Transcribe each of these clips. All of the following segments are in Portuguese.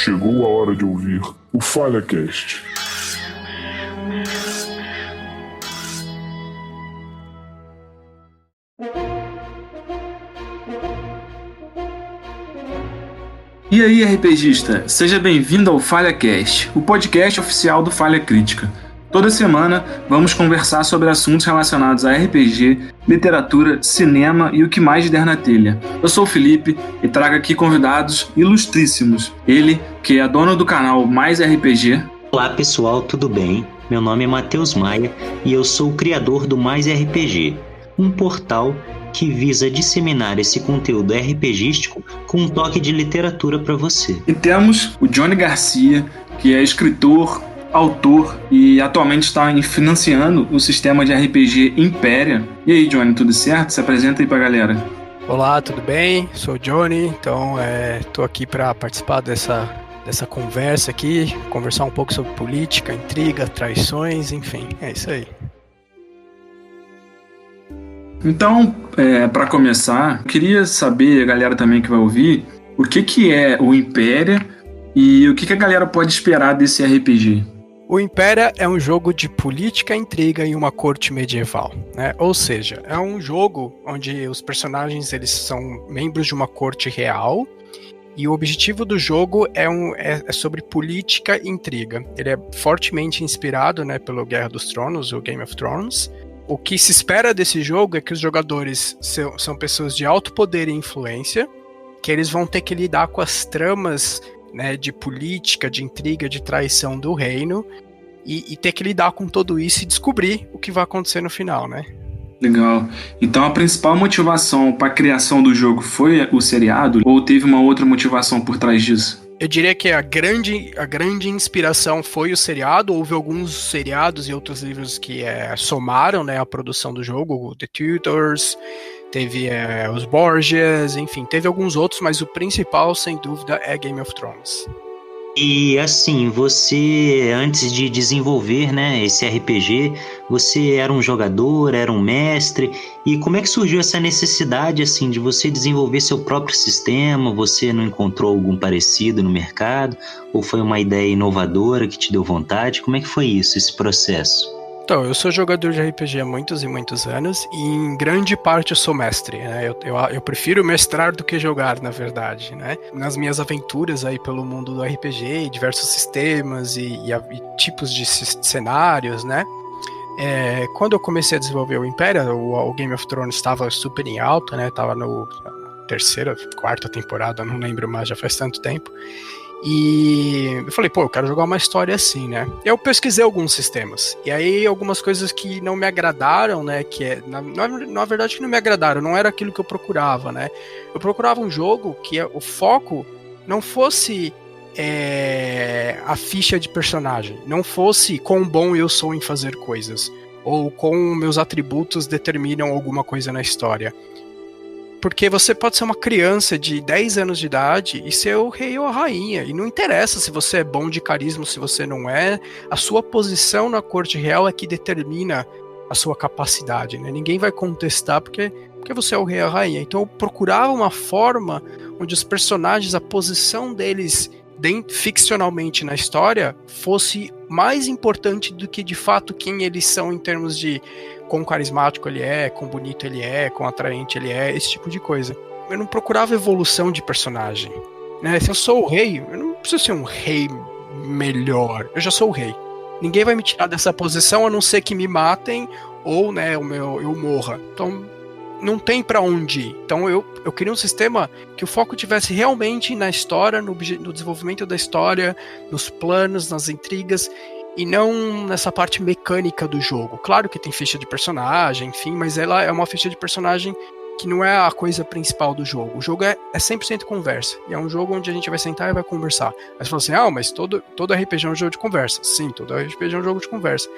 Chegou a hora de ouvir o FalhaCast. E aí, RPGista, seja bem-vindo ao FalhaCast, o podcast oficial do Falha Crítica. Toda semana vamos conversar sobre assuntos relacionados a RPG, literatura, cinema e o que mais der na telha. Eu sou o Felipe e trago aqui convidados ilustríssimos. Ele, que é dono do canal Mais RPG. Olá pessoal, tudo bem? Meu nome é Matheus Maia e eu sou o criador do Mais RPG, um portal que visa disseminar esse conteúdo RPGístico com um toque de literatura para você. E temos o Johnny Garcia, que é escritor, autor e atualmente está financiando o sistema de RPG Impéria. E aí, Johnny, tudo certo? Se apresenta aí pra galera. Olá, tudo bem? Sou o Johnny, então estou aqui para participar dessa conversa aqui, conversar um pouco sobre política, intriga, traições, enfim, é isso aí. Então, para começar, eu queria saber, a galera também que vai ouvir, o que é o Impéria e o que a galera pode esperar desse RPG. O Impéria é um jogo de política, intriga em uma corte medieval, né? Ou seja, é um jogo onde os personagens eles são membros de uma corte real e o objetivo do jogo é sobre política e intriga. Ele é fortemente inspirado, né, pelo Guerra dos Tronos, o Game of Thrones. O que se espera desse jogo é que os jogadores são pessoas de alto poder e influência, que eles vão ter que lidar com as tramas, né, de política, de intriga, de traição do reino e ter que lidar com tudo isso e descobrir o que vai acontecer no final, né? Legal. Então a principal motivação para a criação do jogo foi o seriado ou teve uma outra motivação por trás disso? Eu diria que a grande inspiração foi o seriado. Houve alguns seriados e outros livros que somaram, né, a produção do jogo, The Tudors, teve os Borgias, enfim, teve alguns outros, mas o principal, sem dúvida, é Game of Thrones. E assim, você, antes de desenvolver, né, esse RPG, você era um jogador, era um mestre, e como é que surgiu essa necessidade, assim, de você desenvolver seu próprio sistema? Você não encontrou algum parecido no mercado? Ou foi uma ideia inovadora que te deu vontade? Como é que foi isso, esse processo? Então, eu sou jogador de RPG há muitos e muitos anos e em grande parte eu sou mestre, né? Eu prefiro mestrar do que jogar, na verdade, né? Nas minhas aventuras aí pelo mundo do RPG, diversos sistemas e tipos de cenários, né? Quando eu comecei a desenvolver o Império, o Game of Thrones estava super em alta, né? Tava no terceira, quarta temporada, não lembro mais, já faz tanto tempo. E eu falei, eu quero jogar uma história assim, né? Eu pesquisei alguns sistemas. E aí, algumas coisas que não me agradaram, né? Na verdade, que não me agradaram, não era aquilo que eu procurava, né? Eu procurava um jogo que o foco não fosse a ficha de personagem, não fosse quão bom eu sou em fazer coisas, ou como meus atributos determinam alguma coisa na história. Porque você pode ser uma criança de 10 anos de idade e ser o rei ou a rainha. E não interessa se você é bom de carisma, se você não é. A sua posição na corte real é que determina a sua capacidade, né? Ninguém vai contestar porque você é o rei ou a rainha. Então eu procurava uma forma onde os personagens, a posição deles ficcionalmente na história fosse mais importante do que de fato quem eles são em termos de quão carismático ele é, quão bonito ele é, quão atraente ele é, esse tipo de coisa. Eu não procurava evolução de personagem, né? Se eu sou o rei, eu não preciso ser um rei melhor, eu já sou o rei. Ninguém vai me tirar dessa posição a não ser que me matem ou, né, eu morra. Então não tem pra onde ir. Então eu queria um sistema que o foco tivesse realmente na história, no desenvolvimento da história, nos planos, nas intrigas, e não nessa parte mecânica do jogo. Claro que tem ficha de personagem, enfim, mas ela é uma ficha de personagem que não é a coisa principal do jogo. O jogo é 100% conversa. E é um jogo onde a gente vai sentar e vai conversar. Aí você fala assim, mas todo RPG é um jogo de conversa. Sim, todo RPG é um jogo de conversa.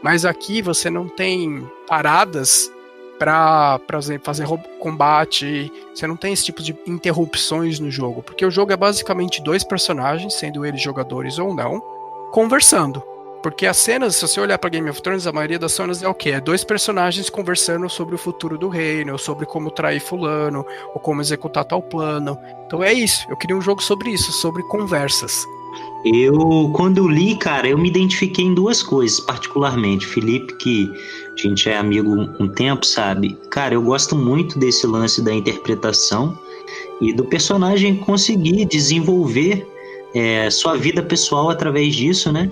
Mas aqui você não tem paradas para fazer combate, você não tem esse tipo de interrupções no jogo, porque o jogo é basicamente dois personagens, sendo eles jogadores ou não, conversando. Porque as cenas, se você olhar para Game of Thrones, a maioria das cenas é o quê? É dois personagens conversando sobre o futuro do reino, ou sobre como trair fulano, ou como executar tal plano. Então é isso, eu queria um jogo sobre isso, sobre conversas. Quando eu li, cara, eu me identifiquei em duas coisas, particularmente. Felipe, que a gente é amigo um tempo, sabe? Cara, eu gosto muito desse lance da interpretação e do personagem conseguir desenvolver sua vida pessoal através disso, né?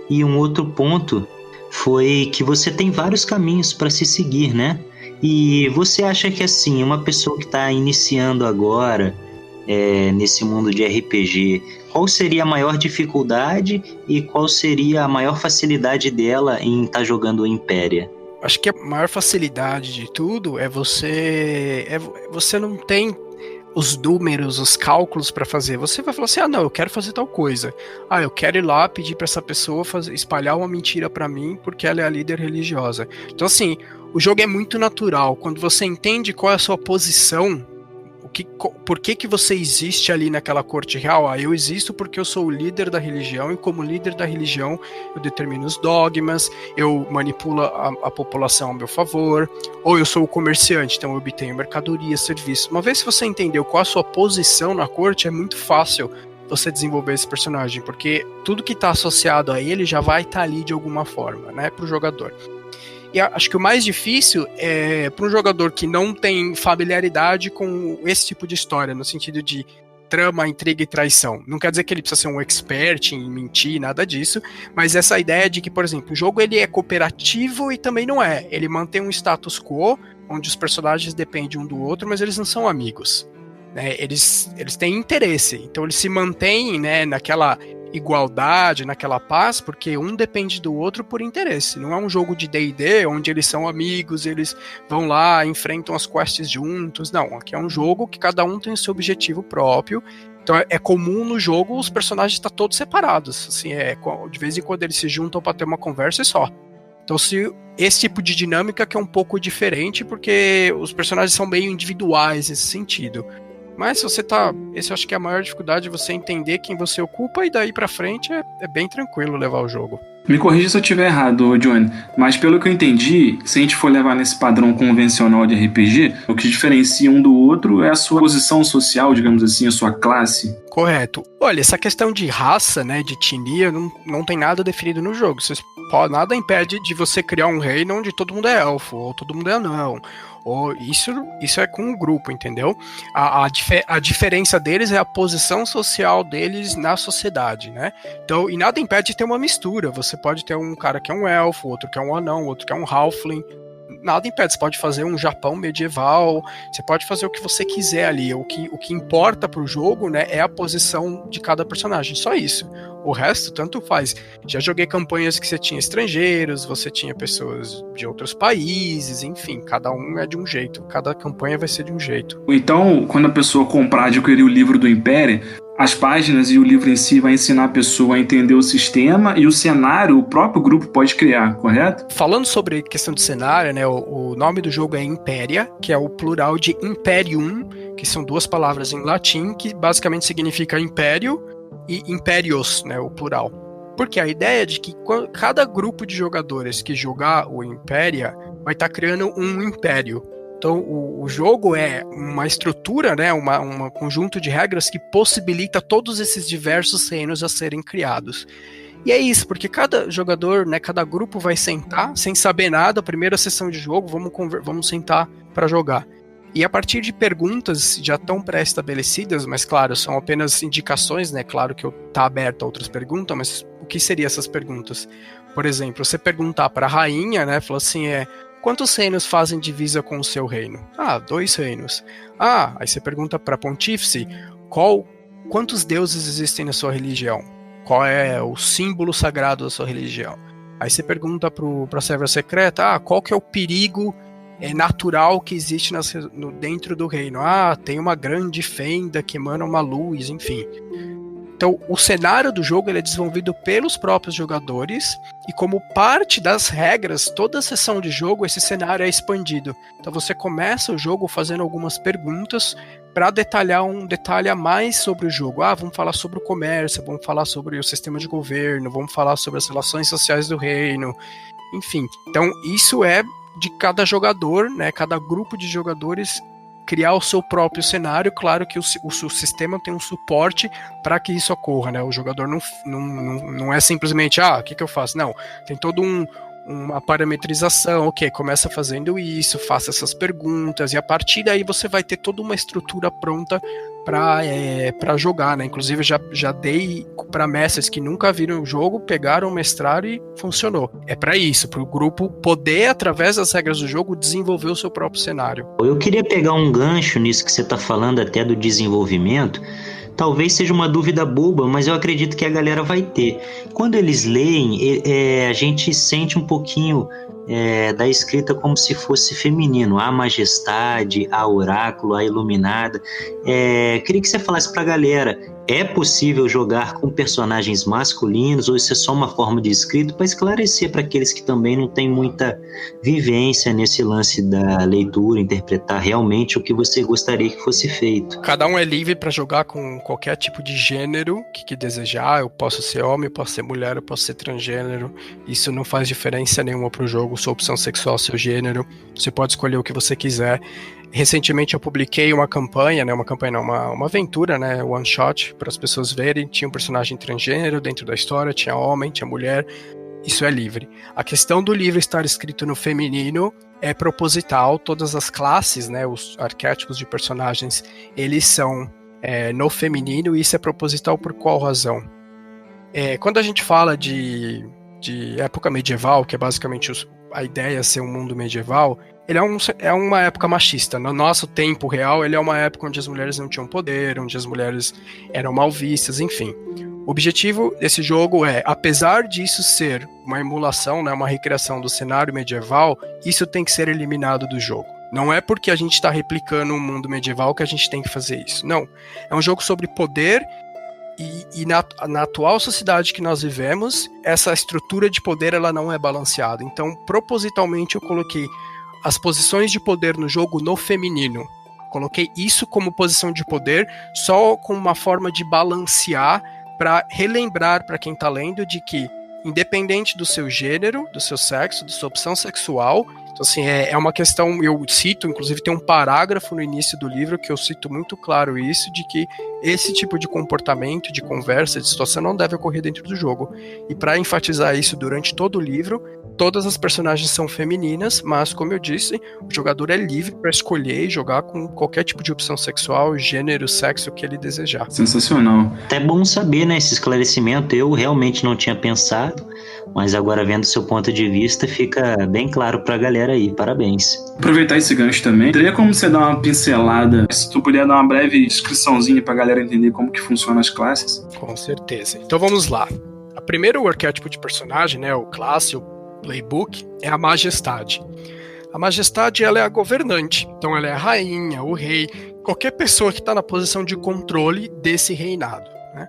E um outro ponto foi que você tem vários caminhos para se seguir, né? E você acha que, assim, uma pessoa que está iniciando agora nesse mundo de RPG, qual seria a maior dificuldade e qual seria a maior facilidade dela em estar jogando o Impéria? Acho que a maior facilidade de tudo é você não tem os números, os cálculos para fazer. Você vai falar assim, não, eu quero fazer tal coisa. Eu quero ir lá pedir para essa pessoa espalhar uma mentira para mim porque ela é a líder religiosa. Então, assim, o jogo é muito natural. Quando você entende qual é a sua posição, por que você existe ali naquela corte real? Eu existo porque eu sou o líder da religião, e como líder da religião eu determino os dogmas, eu manipulo a população ao meu favor, ou eu sou o comerciante, então eu obtenho mercadoria, serviço. Uma vez que você entendeu qual a sua posição na corte, é muito fácil você desenvolver esse personagem, porque tudo que está associado a ele já vai estar ali de alguma forma, né, para o jogador. E acho que o mais difícil é para um jogador que não tem familiaridade com esse tipo de história, no sentido de trama, intriga e traição. Não quer dizer que ele precisa ser um expert em mentir, nada disso, mas essa ideia de que, por exemplo, o jogo ele é cooperativo e também não é. Ele mantém um status quo, onde os personagens dependem um do outro, mas eles não são amigos. Né? Eles têm interesse, então eles se mantêm, né, naquela igualdade, naquela paz, porque um depende do outro por interesse. Não é um jogo de D&D onde eles são amigos, eles vão lá, enfrentam as quests juntos. Não, aqui é um jogo que cada um tem o seu objetivo próprio. Então é comum no jogo os personagens estar todos separados. Assim, de vez em quando eles se juntam para ter uma conversa e só. Então esse tipo de dinâmica que é um pouco diferente, porque os personagens são meio individuais nesse sentido. Mas se você esse eu acho que é a maior dificuldade, você entender quem você ocupa, e daí pra frente é bem tranquilo levar o jogo. Me corrija se eu estiver errado, Johnny, mas pelo que eu entendi, se a gente for levar nesse padrão convencional de RPG, o que diferencia um do outro é a sua posição social, digamos assim, a sua classe. Correto. Olha, essa questão de raça, né, de etnia, não tem nada definido no jogo. Nada impede de você criar um reino onde todo mundo é elfo, ou todo mundo é anão. Ou isso é com um grupo, entendeu? A diferença deles é a posição social deles na sociedade, né? Então, e nada impede de ter uma mistura. Você pode ter um cara que é um elfo, outro que é um anão, outro que é um halfling. Nada impede, você pode fazer um Japão medieval, você pode fazer o que você quiser ali. O que importa pro jogo, né, é a posição de cada personagem, só isso. O resto, tanto faz. Já joguei campanhas que você tinha estrangeiros, você tinha pessoas de outros países, enfim, cada um é de um jeito, cada campanha vai ser de um jeito. Então, quando a pessoa comprar, adquirir o livro do Império, as páginas e o livro em si vai ensinar a pessoa a entender o sistema, e o cenário o próprio grupo pode criar, correto? Falando sobre questão de cenário, né, o nome do jogo é Impéria, que é o plural de Imperium, que são duas palavras em latim, que basicamente significa império e impérios, né, o plural. Porque a ideia é de que cada grupo de jogadores que jogar o Impéria vai estar criando um império. Então, o jogo é uma estrutura, né, um conjunto de regras que possibilita todos esses diversos reinos a serem criados. E é isso, porque cada jogador, né, cada grupo vai sentar, sem saber nada, a primeira sessão de jogo, vamos sentar para jogar. E a partir de perguntas já tão pré-estabelecidas, mas claro, são apenas indicações, né, claro que tá aberto a outras perguntas, mas o que seriam essas perguntas? Por exemplo, você perguntar para a rainha, né, falar assim, quantos reinos fazem divisa com o seu reino? 2 reinos. Aí você pergunta para pontífice, quantos deuses existem na sua religião? Qual é o símbolo sagrado da sua religião? Aí você pergunta para a serva secreta, qual que é o perigo natural que existe dentro do reino? Tem uma grande fenda que emana uma luz, enfim. Então, o cenário do jogo ele é desenvolvido pelos próprios jogadores, e como parte das regras, toda sessão de jogo, esse cenário é expandido. Então, você começa o jogo fazendo algumas perguntas para detalhar um detalhe a mais sobre o jogo. Vamos falar sobre o comércio, vamos falar sobre o sistema de governo, vamos falar sobre as relações sociais do reino, enfim. Então, isso é de cada jogador, né, cada grupo de jogadores criar o seu próprio cenário. Claro que o sistema tem um suporte para que isso ocorra, né? O jogador não é simplesmente, o que eu faço? Não, tem todo uma parametrização, ok, começa fazendo isso, faça essas perguntas, e a partir daí você vai ter toda uma estrutura pronta para jogar, né? Inclusive já dei para mestres que nunca viram o jogo, pegaram, mestraram e funcionou. É para isso, para o grupo poder, através das regras do jogo, desenvolver o seu próprio cenário. Eu queria pegar um gancho nisso que você está falando até do desenvolvimento. Talvez seja uma dúvida boba, mas eu acredito que a galera vai ter. Quando eles leem, a gente sente um pouquinho da escrita como se fosse feminino. A majestade, a oráculo, a iluminada. Queria que você falasse para a galera, é possível jogar com personagens masculinos ou isso é só uma forma de escrito? Para esclarecer para aqueles que também não têm muita vivência nesse lance da leitura, interpretar realmente o que você gostaria que fosse feito. Cada um é livre para jogar com qualquer tipo de gênero que desejar. Eu posso ser homem, eu posso ser mulher, eu posso ser transgênero. Isso não faz diferença nenhuma para o jogo. Sua opção sexual, seu gênero. Você pode escolher o que você quiser. Recentemente eu publiquei uma campanha, né? Uma aventura, né? One shot, para as pessoas verem. Tinha um personagem transgênero dentro da história, tinha homem, tinha mulher. Isso é livre. A questão do livro estar escrito no feminino é proposital. Todas as classes, né? Os arquétipos de personagens, eles são no feminino, e isso é proposital por qual razão? Quando a gente fala de época medieval, que é basicamente a ideia ser um mundo medieval, ele é uma época machista. No nosso tempo real, ele é uma época onde as mulheres não tinham poder, onde as mulheres eram mal vistas, enfim. O objetivo desse jogo apesar disso ser uma emulação, né, uma recriação do cenário medieval, isso tem que ser eliminado do jogo. Não é porque a gente está replicando um mundo medieval que a gente tem que fazer isso. Não. É um jogo sobre poder e na atual sociedade que nós vivemos, essa estrutura de poder ela não é balanceada. Então, propositalmente, eu coloquei as posições de poder no jogo no feminino. Coloquei isso como posição de poder só como uma forma de balancear para relembrar para quem está lendo de que, independente do seu gênero, do seu sexo, da sua opção sexual, então, assim, é uma questão, eu cito, inclusive tem um parágrafo no início do livro que eu cito muito claro isso, de que esse tipo de comportamento, de conversa, de situação não deve ocorrer dentro do jogo. E para enfatizar isso durante todo o livro, todas as personagens são femininas, mas, como eu disse, o jogador é livre para escolher e jogar com qualquer tipo de opção sexual, gênero, sexo que ele desejar. Sensacional. É bom saber, né, esse esclarecimento. Eu realmente não tinha pensado, mas agora vendo o seu ponto de vista, fica bem claro pra galera aí. Parabéns. Aproveitar esse gancho também, teria como você dar uma pincelada, se tu puder dar uma breve descriçãozinha pra galera entender como que funcionam as classes? Com certeza. Então vamos lá. O primeiro arquétipo de personagem, né, o classe, o playbook, é a majestade. A majestade, ela é a governante. Então ela é a rainha, o rei, qualquer pessoa que está na posição de controle desse reinado, né?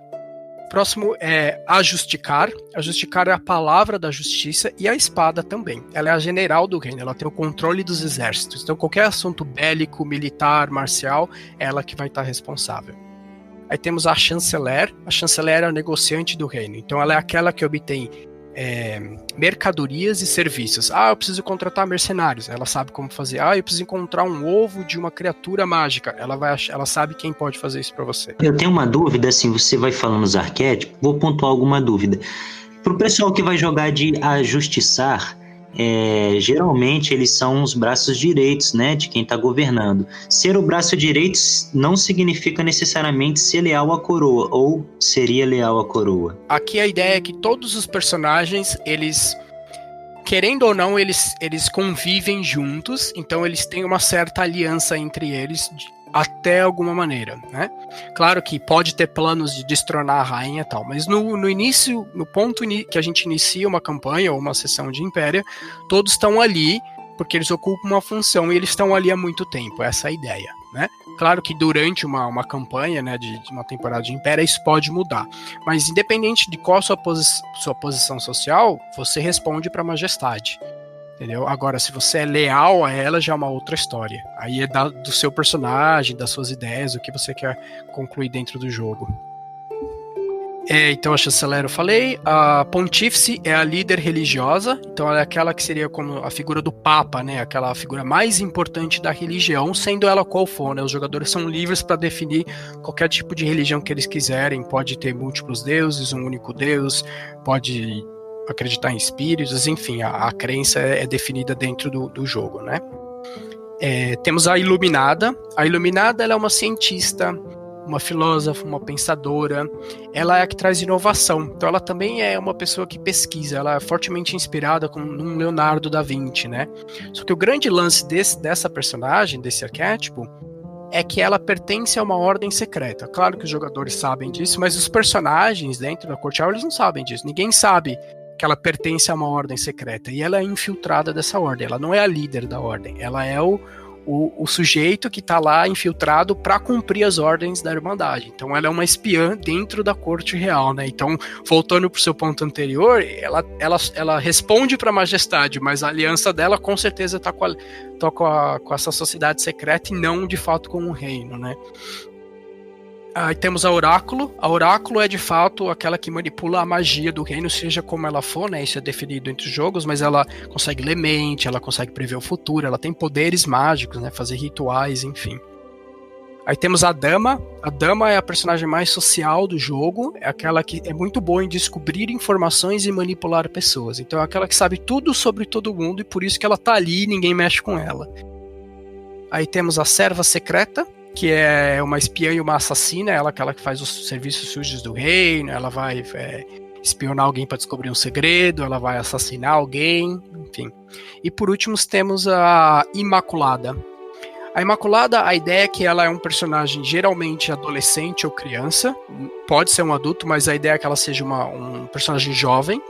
Próximo é a Justicar. A Justicar é a palavra da justiça e a espada também. Ela é a general do reino, ela tem o controle dos exércitos. Então qualquer assunto bélico, militar, marcial, é ela que vai estar responsável. Aí temos a Chanceler. A Chanceler é a negociante do reino. Então ela é aquela que obtém mercadorias e serviços. Eu preciso contratar mercenários. Ela sabe como fazer. Eu preciso encontrar um ovo de uma criatura mágica. Ela sabe quem pode fazer isso para você. Eu tenho uma dúvida, assim, você vai falando os arquétipos, vou pontuar alguma dúvida. Pro pessoal que vai jogar de ajustiçar, geralmente eles são os braços direitos, né, de quem está governando. Ser o braço direito não significa necessariamente ser leal à coroa, ou seria leal à coroa. Aqui a ideia é que todos os personagens, eles, querendo ou não, eles convivem juntos, então eles têm uma certa aliança entre eles, até alguma maneira, né? Claro que pode ter planos de destronar a rainha e tal, mas no início, no ponto que a gente inicia uma campanha ou uma sessão de Império, todos estão ali porque eles ocupam uma função e eles estão ali há muito tempo, essa é a ideia, né? Claro que durante uma campanha, né, de uma temporada de Império, isso pode mudar, mas independente de qual a sua posição social, você responde para a majestade. Entendeu? Agora, se você é leal a ela, já é uma outra história. Aí é do seu personagem, das suas ideias, o que você quer concluir dentro do jogo. Então a chanceler eu falei, a pontífice é a líder religiosa, então ela é aquela que seria como a figura do papa, né, aquela figura mais importante da religião, sendo ela qual for, né, os jogadores são livres para definir qualquer tipo de religião que eles quiserem, pode ter múltiplos deuses, um único deus, pode acreditar em espíritos, enfim, a crença é definida dentro do jogo, né. Temos a Iluminada ela é uma cientista, uma filósofa, uma pensadora, ela é a que traz inovação, então ela também é uma pessoa que pesquisa, ela é fortemente inspirada num Leonardo da Vinci, né? Só que o grande lance dessa personagem, desse arquétipo, é que ela pertence a uma ordem secreta. Claro que os jogadores sabem disso, mas os personagens dentro da Corte Owl, eles não sabem disso, ninguém sabe que ela pertence a uma ordem secreta, e ela é infiltrada dessa ordem, ela não é a líder da ordem, ela é o sujeito que está lá infiltrado para cumprir as ordens da Irmandade. Então ela é uma espiã dentro da corte real, né? Então, voltando para o seu ponto anterior, ela responde para a majestade, mas a aliança dela com certeza está com essa sociedade secreta e não de fato com o reino, né? Aí temos a Oráculo. A Oráculo é de fato aquela que manipula a magia do reino, seja como ela for, né? Isso é definido entre os jogos, mas ela consegue ler mente, ela consegue prever o futuro, ela tem poderes mágicos, né? Fazer rituais, enfim. Aí temos a Dama. A Dama é a personagem mais social do jogo, é aquela que é muito boa em descobrir informações e manipular pessoas. Então é aquela que sabe tudo sobre todo mundo e por isso que ela tá ali e ninguém mexe com ela. Aí temos a Serva Secreta, que é uma espiã e uma assassina, ela é aquela que faz os serviços sujos do reino, ela vai espionar alguém para descobrir um segredo, ela vai assassinar alguém, enfim. E por último temos a Imaculada. A Imaculada, a ideia é que ela é um personagem geralmente adolescente ou criança, pode ser um adulto, mas a ideia é que ela seja um personagem jovem,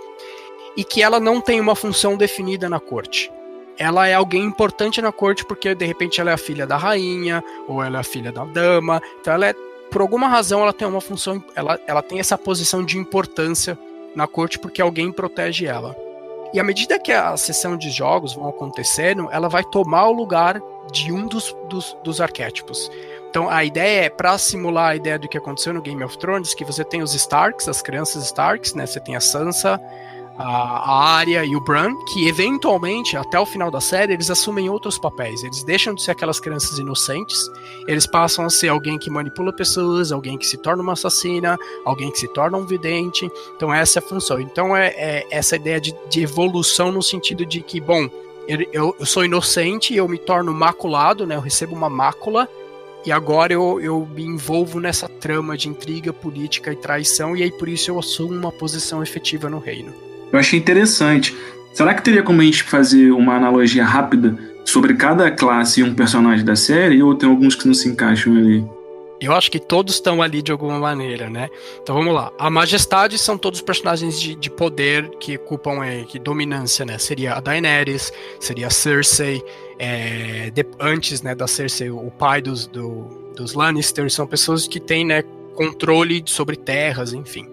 e que ela não tem uma função definida na corte. Ela é alguém importante na corte porque de repente ela é a filha da rainha ou ela é a filha da dama, então ela por alguma razão ela tem uma função, ela tem essa posição de importância na corte porque alguém protege ela. E à medida que a sessão de jogos vão acontecendo, ela vai tomar o lugar de um dos arquétipos. Então a ideia é, para simular a ideia do que aconteceu no Game of Thrones, que você tem os Starks, as crianças Starks, né? Você tem a Sansa, a Arya e o Bran, que eventualmente, até o final da série, eles assumem outros papéis. Eles deixam de ser aquelas crianças inocentes, eles passam a ser alguém que manipula pessoas, alguém que se torna uma assassina, alguém que se torna um vidente. Então essa é a função. Então é essa ideia de evolução no sentido de que, bom, eu sou inocente e eu me torno maculado, né? Eu recebo uma mácula e agora eu me envolvo nessa trama de intriga, política e traição, e aí por isso eu assumo uma posição efetiva no reino. Eu achei interessante. Será que teria como a gente fazer uma analogia rápida sobre cada classe e um personagem da série, ou tem alguns que não se encaixam ali? Eu acho que todos estão ali de alguma maneira, né? Então vamos lá. A Majestade são todos personagens de poder que ocupam que dominância, né? Seria a Daenerys, seria a Cersei, antes, né, da Cersei, o pai dos Lannister, são pessoas que têm, né, controle sobre terras, enfim.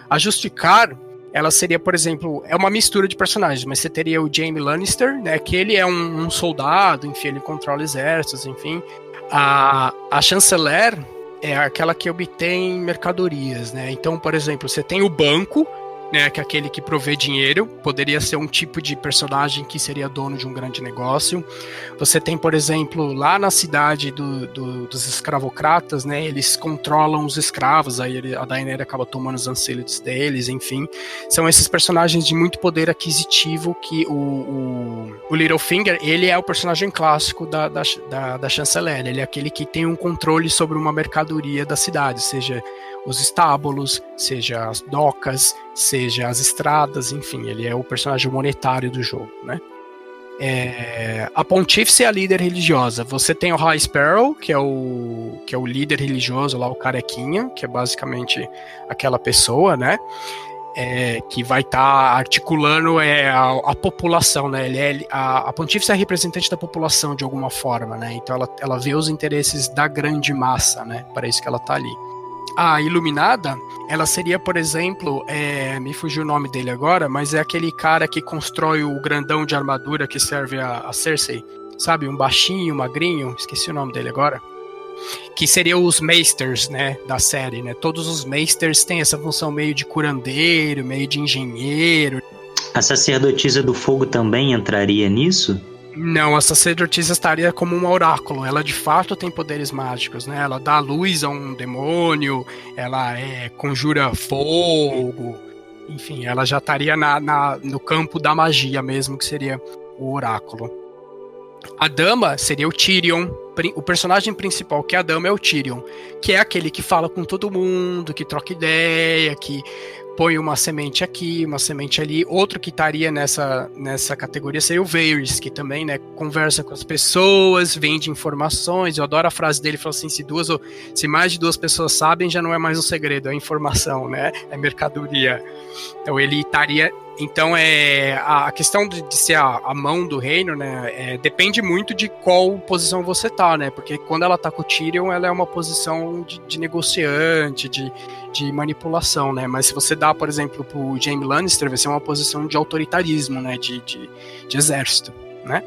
A Justicar, ela seria, por exemplo, é uma mistura de personagens, mas você teria o Jaime Lannister, né, que ele é um soldado, enfim, ele controla exércitos, enfim. A chanceler é aquela que obtém mercadorias, né? Então, por exemplo, você tem o banco, né, que é aquele que provê dinheiro, poderia ser um tipo de personagem que seria dono de um grande negócio. Você tem, por exemplo, lá na cidade dos escravocratas, né, eles controlam os escravos, aí a Daenerys acaba tomando os ancílios deles, enfim. São esses personagens de muito poder aquisitivo que o Littlefinger, ele é o personagem clássico da chanceler, ele é aquele que tem um controle sobre uma mercadoria da cidade, seja os estábulos, seja as docas, seja as estradas, enfim, ele é o personagem monetário do jogo, né? A Pontífice é a líder religiosa. Você tem o High Sparrow, que é o líder religioso lá, o carequinha, que é basicamente aquela pessoa, né? Que vai estar articulando a população, né? A Pontífice é a representante da população de alguma forma, né? Então ela vê os interesses da grande massa, né? Para isso que ela está ali. A Iluminada, ela seria, por exemplo, me fugiu o nome dele agora, mas é aquele cara que constrói o grandão de armadura que serve a Cersei, sabe? Um baixinho, magrinho, esqueci o nome dele agora. que seriam os Meisters, né, da série, né? Todos os Meisters têm essa função meio de curandeiro, meio de engenheiro. A sacerdotisa do fogo também entraria nisso? Não, a sacerdotisa estaria como um oráculo. Ela de fato tem poderes mágicos, né? Ela dá luz a um demônio, ela conjura fogo, enfim, ela já estaria no campo da magia mesmo, que seria o oráculo. A dama seria o Tyrion. O personagem principal, que é a dama, é o Tyrion, que é aquele que fala com todo mundo, que troca ideia, que põe uma semente aqui, uma semente ali. Outro que estaria nessa categoria seria o Varys, que também, né, conversa com as pessoas, vende informações. Eu adoro a frase dele, fala assim, se mais de 2 pessoas sabem, já não é mais um segredo, é informação, né, é mercadoria. Então ele estaria... Então a questão de ser a mão do reino, né, depende muito de qual posição você tá, né, porque quando ela tá com o Tyrion, ela é uma posição de negociante, de manipulação, né, mas se você dá, por exemplo, pro Jaime Lannister, vai ser uma posição de autoritarismo, né, de exército, né.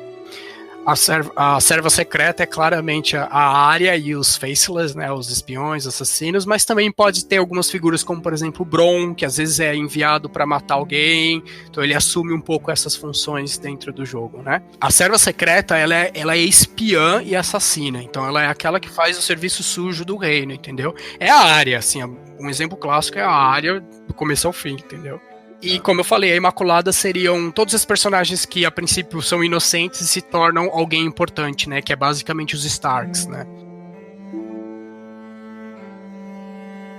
A serva secreta é claramente a Arya e os Faceless, né, os espiões, assassinos, mas também pode ter algumas figuras como, por exemplo, o Bronn, que às vezes é enviado para matar alguém, então ele assume um pouco essas funções dentro do jogo, né. A serva secreta, ela é espiã e assassina, então ela é aquela que faz o serviço sujo do reino, entendeu? É a Arya, assim, um exemplo clássico é a Arya do começo ao fim, entendeu? E como eu falei, a Imaculada seriam todos os personagens que a princípio são inocentes e se tornam alguém importante, né? Que é basicamente os Starks, né?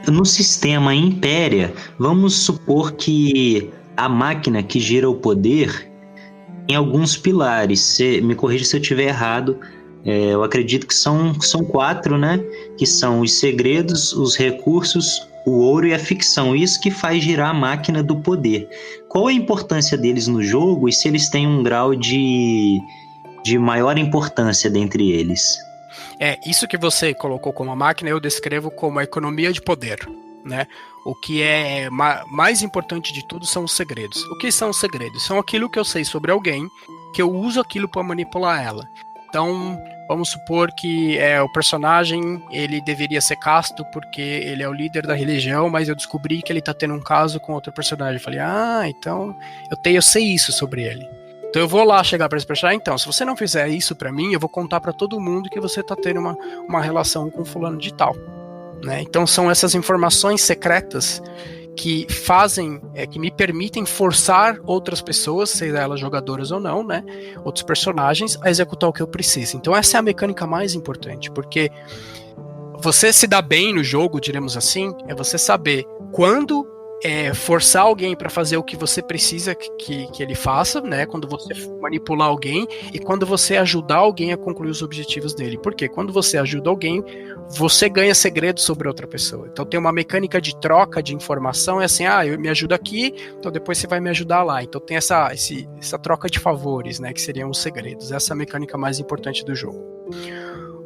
No sistema Impéria, vamos supor que a máquina que gira o poder tem alguns pilares. Me corrija se eu estiver errado. Eu acredito que são 4, né? Que são os segredos, os recursos, o ouro e a ficção. Isso que faz girar a máquina do poder. Qual a importância deles no jogo e se eles têm um grau de maior importância dentre eles? Isso que você colocou como a máquina, eu descrevo como a economia de poder, né? O que é mais importante de tudo são os segredos. O que são os segredos? São aquilo que eu sei sobre alguém, que eu uso aquilo para manipular ela. Então, vamos supor que o personagem, ele deveria ser casto porque ele é o líder da religião, mas eu descobri que ele tá tendo um caso com outro personagem. Eu falei, então eu sei isso sobre ele. Então eu vou lá chegar pra esse personagem, então, se você não fizer isso pra mim, eu vou contar pra todo mundo que você tá tendo uma relação com fulano de tal, né? Então são essas informações secretas que que me permitem forçar outras pessoas, seja elas jogadoras ou não, né, outros personagens, a executar o que eu preciso. Então essa é a mecânica mais importante, porque você se dá bem no jogo, diremos assim, é você saber quando forçar alguém para fazer o que você precisa que ele faça, né? Quando você manipular alguém e quando você ajudar alguém a concluir os objetivos dele. Porque quando você ajuda alguém, você ganha segredos sobre outra pessoa. Então tem uma mecânica de troca de informação, é assim, eu me ajudo aqui, então depois você vai me ajudar lá. Então tem essa troca de favores, né? Que seriam os segredos. Essa é a mecânica mais importante do jogo.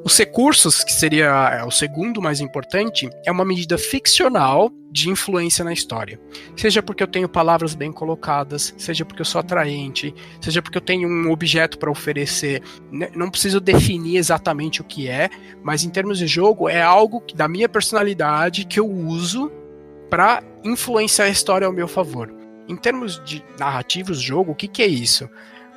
Os recursos, que seria o segundo mais importante, é uma medida ficcional de influência na história. Seja porque eu tenho palavras bem colocadas, seja porque eu sou atraente, seja porque eu tenho um objeto para oferecer. Não preciso definir exatamente o que é, mas em termos de jogo é algo da minha personalidade que eu uso para influenciar a história ao meu favor. Em termos de narrativos, jogo, o que é isso?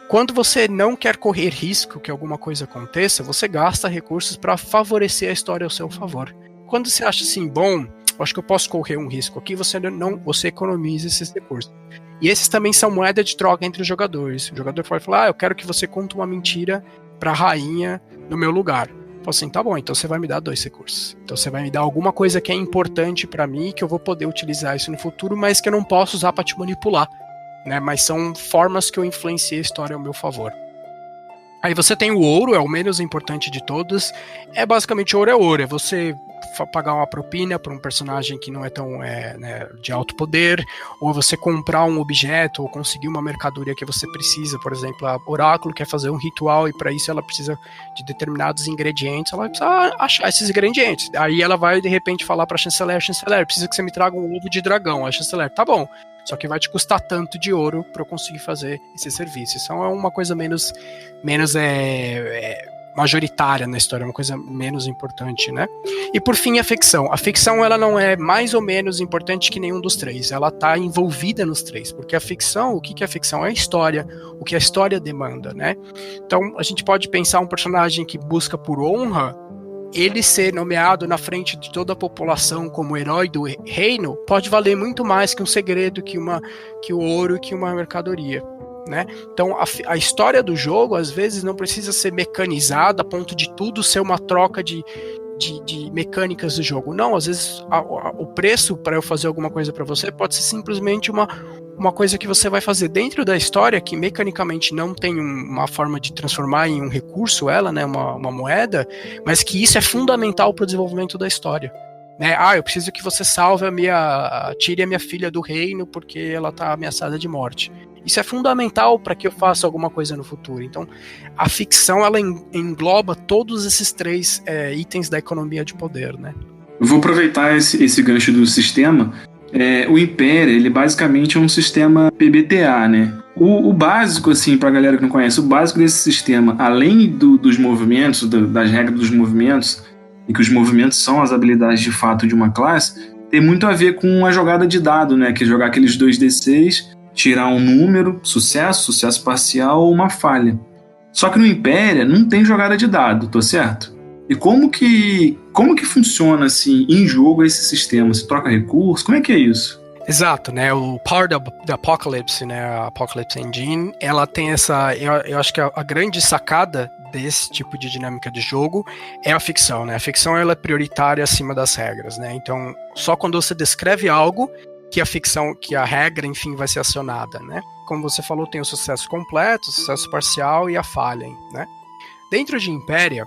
Quando você não quer correr risco que alguma coisa aconteça, você gasta recursos para favorecer a história ao seu favor. Quando você acha assim, bom, acho que eu posso correr um risco aqui, você economiza esses recursos. E esses também são moeda de troca entre os jogadores. O jogador pode falar, eu quero que você conte uma mentira para a rainha no meu lugar. Eu falo assim, tá bom, então você vai me dar 2 recursos. Então você vai me dar alguma coisa que é importante para mim, que eu vou poder utilizar isso no futuro, mas que eu não posso usar para te manipular. Né, mas são formas que eu influenciei a história ao meu favor. Aí você tem o ouro, é o menos importante de todos. Basicamente ouro é ouro, é você pagar uma propina para um personagem que não é tão de alto poder, ou você comprar um objeto, ou conseguir uma mercadoria que você precisa. Por exemplo, a Oráculo quer fazer um ritual e para isso ela precisa de determinados ingredientes, ela vai precisar achar esses ingredientes. Aí ela vai de repente falar para a chanceler, precisa que você me traga um ovo de dragão. A chanceler, tá bom, só que vai te custar tanto de ouro para eu conseguir fazer esse serviço. Isso é uma coisa menos majoritária na história, uma coisa menos importante, né? E por fim, a ficção. A ficção, ela não é mais ou menos importante que nenhum dos três. Ela está envolvida nos três, porque a ficção, o que é a ficção? É a história, o que a história demanda, né? Então, a gente pode pensar um personagem que busca por honra, ele ser nomeado na frente de toda a população como herói do reino, pode valer muito mais que um segredo, que o ouro, que uma mercadoria. Né? Então a história do jogo às vezes não precisa ser mecanizada a ponto de tudo ser uma troca de mecânicas do jogo. Não, às vezes o preço para eu fazer alguma coisa para você pode ser simplesmente uma coisa que você vai fazer dentro da história, que mecanicamente não tem uma forma de transformar em um recurso ela, né, uma moeda, mas que isso é fundamental para o desenvolvimento da história. Né? Eu preciso que você tire a minha filha do reino porque ela está ameaçada de morte. Isso é fundamental para que eu faça alguma coisa no futuro. Então, a ficção, ela engloba todos esses três itens da economia de poder, né? Eu vou aproveitar esse gancho do sistema. O Império, ele basicamente é um sistema PBTA, né? O básico, assim, pra galera que não conhece, o básico desse sistema, além dos movimentos, das regras dos movimentos, e que os movimentos são as habilidades de fato de uma classe, tem muito a ver com a jogada de dado, né? Que é jogar aqueles 2d6, tirar um número, sucesso parcial ou uma falha. Só que no Império não tem jogada de dado, tô certo? E como que funciona assim em jogo esse sistema? Você troca recursos? Como é que é isso? Exato, né? O Power da Apocalypse, né? A Apocalypse Engine, ela tem essa... Eu acho que a grande sacada desse tipo de dinâmica de jogo é a ficção, né? A ficção, ela é prioritária acima das regras, né? Então, só quando você descreve algo que a ficção, que a regra, enfim, vai ser acionada, né? Como você falou, tem o sucesso completo, o sucesso parcial e a falha, né? Dentro de Impéria,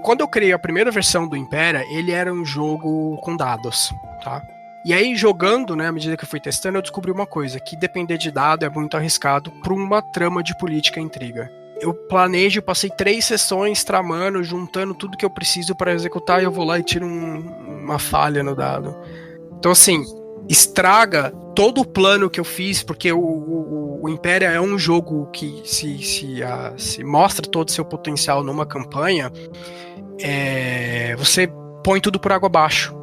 quando eu criei a primeira versão do Impéria, ele era um jogo com dados, tá? E aí, jogando, né, à medida que eu fui testando, eu descobri uma coisa, que depender de dado é muito arriscado para uma trama de política e intriga. Eu passei 3 sessões tramando, juntando tudo que eu preciso para executar, e eu vou lá e tiro uma falha no dado. Então, assim, estraga todo o plano que eu fiz, porque o Império é um jogo que se mostra todo o seu potencial numa campanha, você põe tudo por água abaixo,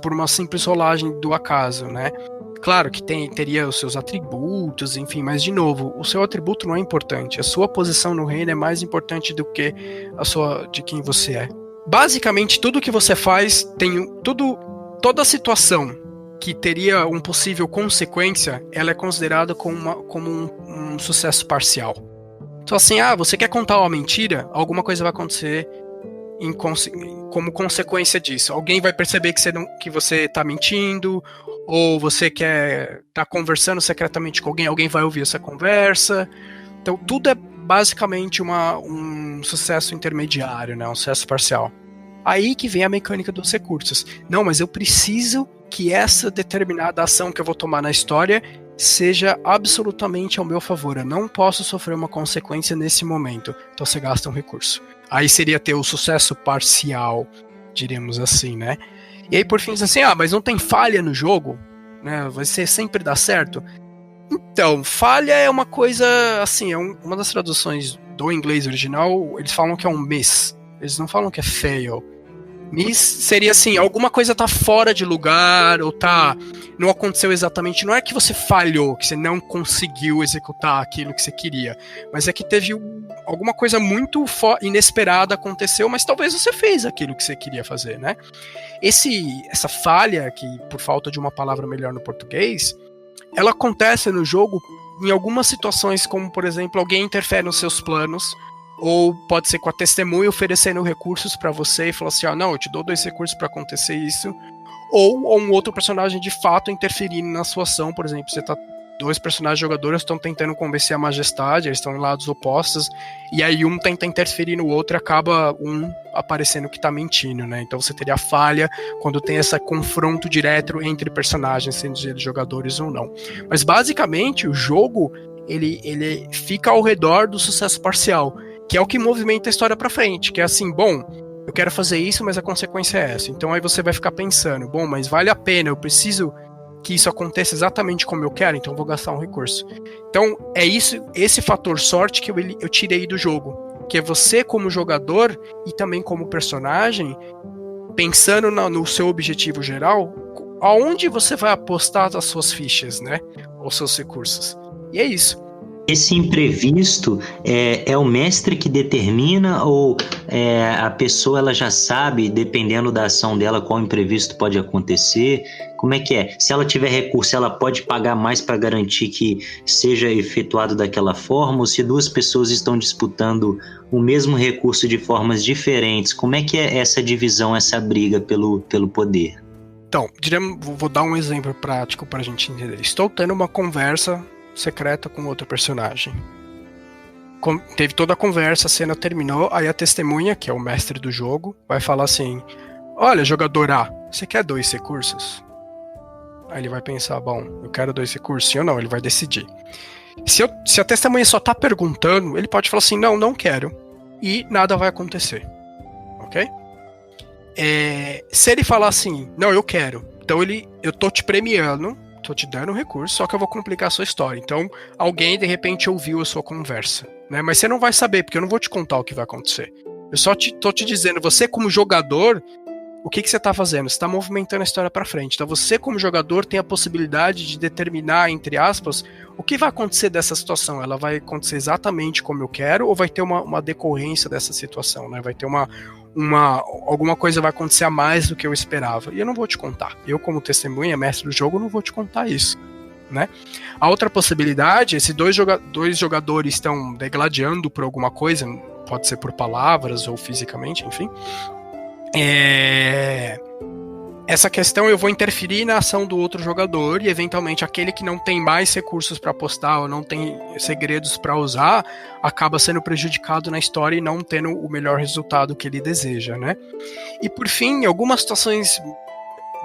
por uma simples rolagem do acaso, né? Claro que teria os seus atributos, enfim, mas, de novo, o seu atributo não é importante. A sua posição no reino é mais importante do que de quem você é. Basicamente, tudo que você faz toda situação que teria uma possível consequência, ela é considerada como um sucesso parcial. Então, assim, você quer contar uma mentira, alguma coisa vai acontecer como consequência disso. Alguém vai perceber que você está mentindo, ou você tá conversando secretamente com alguém vai ouvir essa conversa. Então, tudo é basicamente um sucesso intermediário, né? Um sucesso parcial. Aí que vem a mecânica dos recursos. Não, mas eu preciso que essa determinada ação que eu vou tomar na história seja absolutamente ao meu favor. Eu não posso sofrer uma consequência nesse momento. Então você gasta um recurso. Aí seria ter o sucesso parcial, diríamos assim, né? E aí por fim diz assim, mas não tem falha no jogo? Né? Vai sempre dar certo? Então, falha é uma coisa, assim, uma das traduções do inglês original, eles falam que é um miss. Eles não falam que é fail. Miss seria assim, alguma coisa tá fora de lugar, ou não aconteceu exatamente, não é que você falhou, que você não conseguiu executar aquilo que você queria, mas é que teve alguma coisa muito inesperada aconteceu, mas talvez você fez aquilo que você queria fazer, né? Essa falha, que por falta de uma palavra melhor no português, ela acontece no jogo em algumas situações, como por exemplo, alguém interfere nos seus planos, ou pode ser com a testemunha oferecendo recursos pra você e falar assim, não, eu te dou 2 recursos pra acontecer isso, ou um outro personagem de fato interferindo na sua ação. Por exemplo, 2 personagens jogadores estão tentando convencer a majestade, eles estão em lados opostos, e aí um tenta interferir no outro e acaba aparecendo que tá mentindo, né? Então você teria falha quando tem esse confronto direto entre personagens, sendo eles jogadores ou não. Mas basicamente o jogo ele fica ao redor do sucesso parcial, que é o que movimenta a história pra frente, que é assim, eu quero fazer isso, mas a consequência é essa. Então aí você vai ficar pensando, mas vale a pena, eu preciso que isso aconteça exatamente como eu quero, então eu vou gastar um recurso. Então é esse fator sorte que eu tirei do jogo. que é você como jogador e também como personagem, pensando no seu objetivo geral, aonde você vai apostar as suas fichas, né? Os seus recursos. E é isso. Esse imprevisto é o mestre que determina ou a pessoa ela já sabe, dependendo da ação dela, qual imprevisto pode acontecer? Como é que é? Se ela tiver recurso, ela pode pagar mais para garantir que seja efetuado daquela forma? Ou se duas pessoas estão disputando o mesmo recurso de formas diferentes, como é que é essa divisão, essa briga pelo poder? Então, vou dar um exemplo prático para a gente entender. Estou tendo uma conversa secreta com outro personagem. Teve toda a conversa, a cena terminou, aí a testemunha, que é o mestre do jogo, vai falar assim: olha, jogador A, você quer 2 recursos? Aí ele vai pensar, bom, eu quero 2 recursos, sim ou não, ele vai decidir. Se a testemunha só tá perguntando, ele pode falar assim, não quero, e nada vai acontecer, ok? Se ele falar assim, não, eu quero, então eu tô te premiando, tô te dando um recurso, só que eu vou complicar a sua história. Então, alguém de repente ouviu a sua conversa, né? Mas você não vai saber, porque eu não vou te contar o que vai acontecer. Eu só tô te dizendo, você como jogador, o que você tá fazendo? Você tá movimentando a história pra frente. Então, você como jogador tem a possibilidade de determinar, entre aspas, o que vai acontecer dessa situação. Ela vai acontecer exatamente como eu quero, ou vai ter uma decorrência dessa situação, né? Vai ter alguma coisa vai acontecer a mais do que eu esperava. E eu não vou te contar. Eu, como testemunha, mestre do jogo, não vou te contar isso, né? A outra possibilidade é se dois jogadores estão degladiando por alguma coisa, pode ser por palavras ou fisicamente, enfim. Essa questão eu vou interferir na ação do outro jogador e eventualmente aquele que não tem mais recursos para apostar ou não tem segredos para usar acaba sendo prejudicado na história e não tendo o melhor resultado que ele deseja, né? E por fim, em algumas situações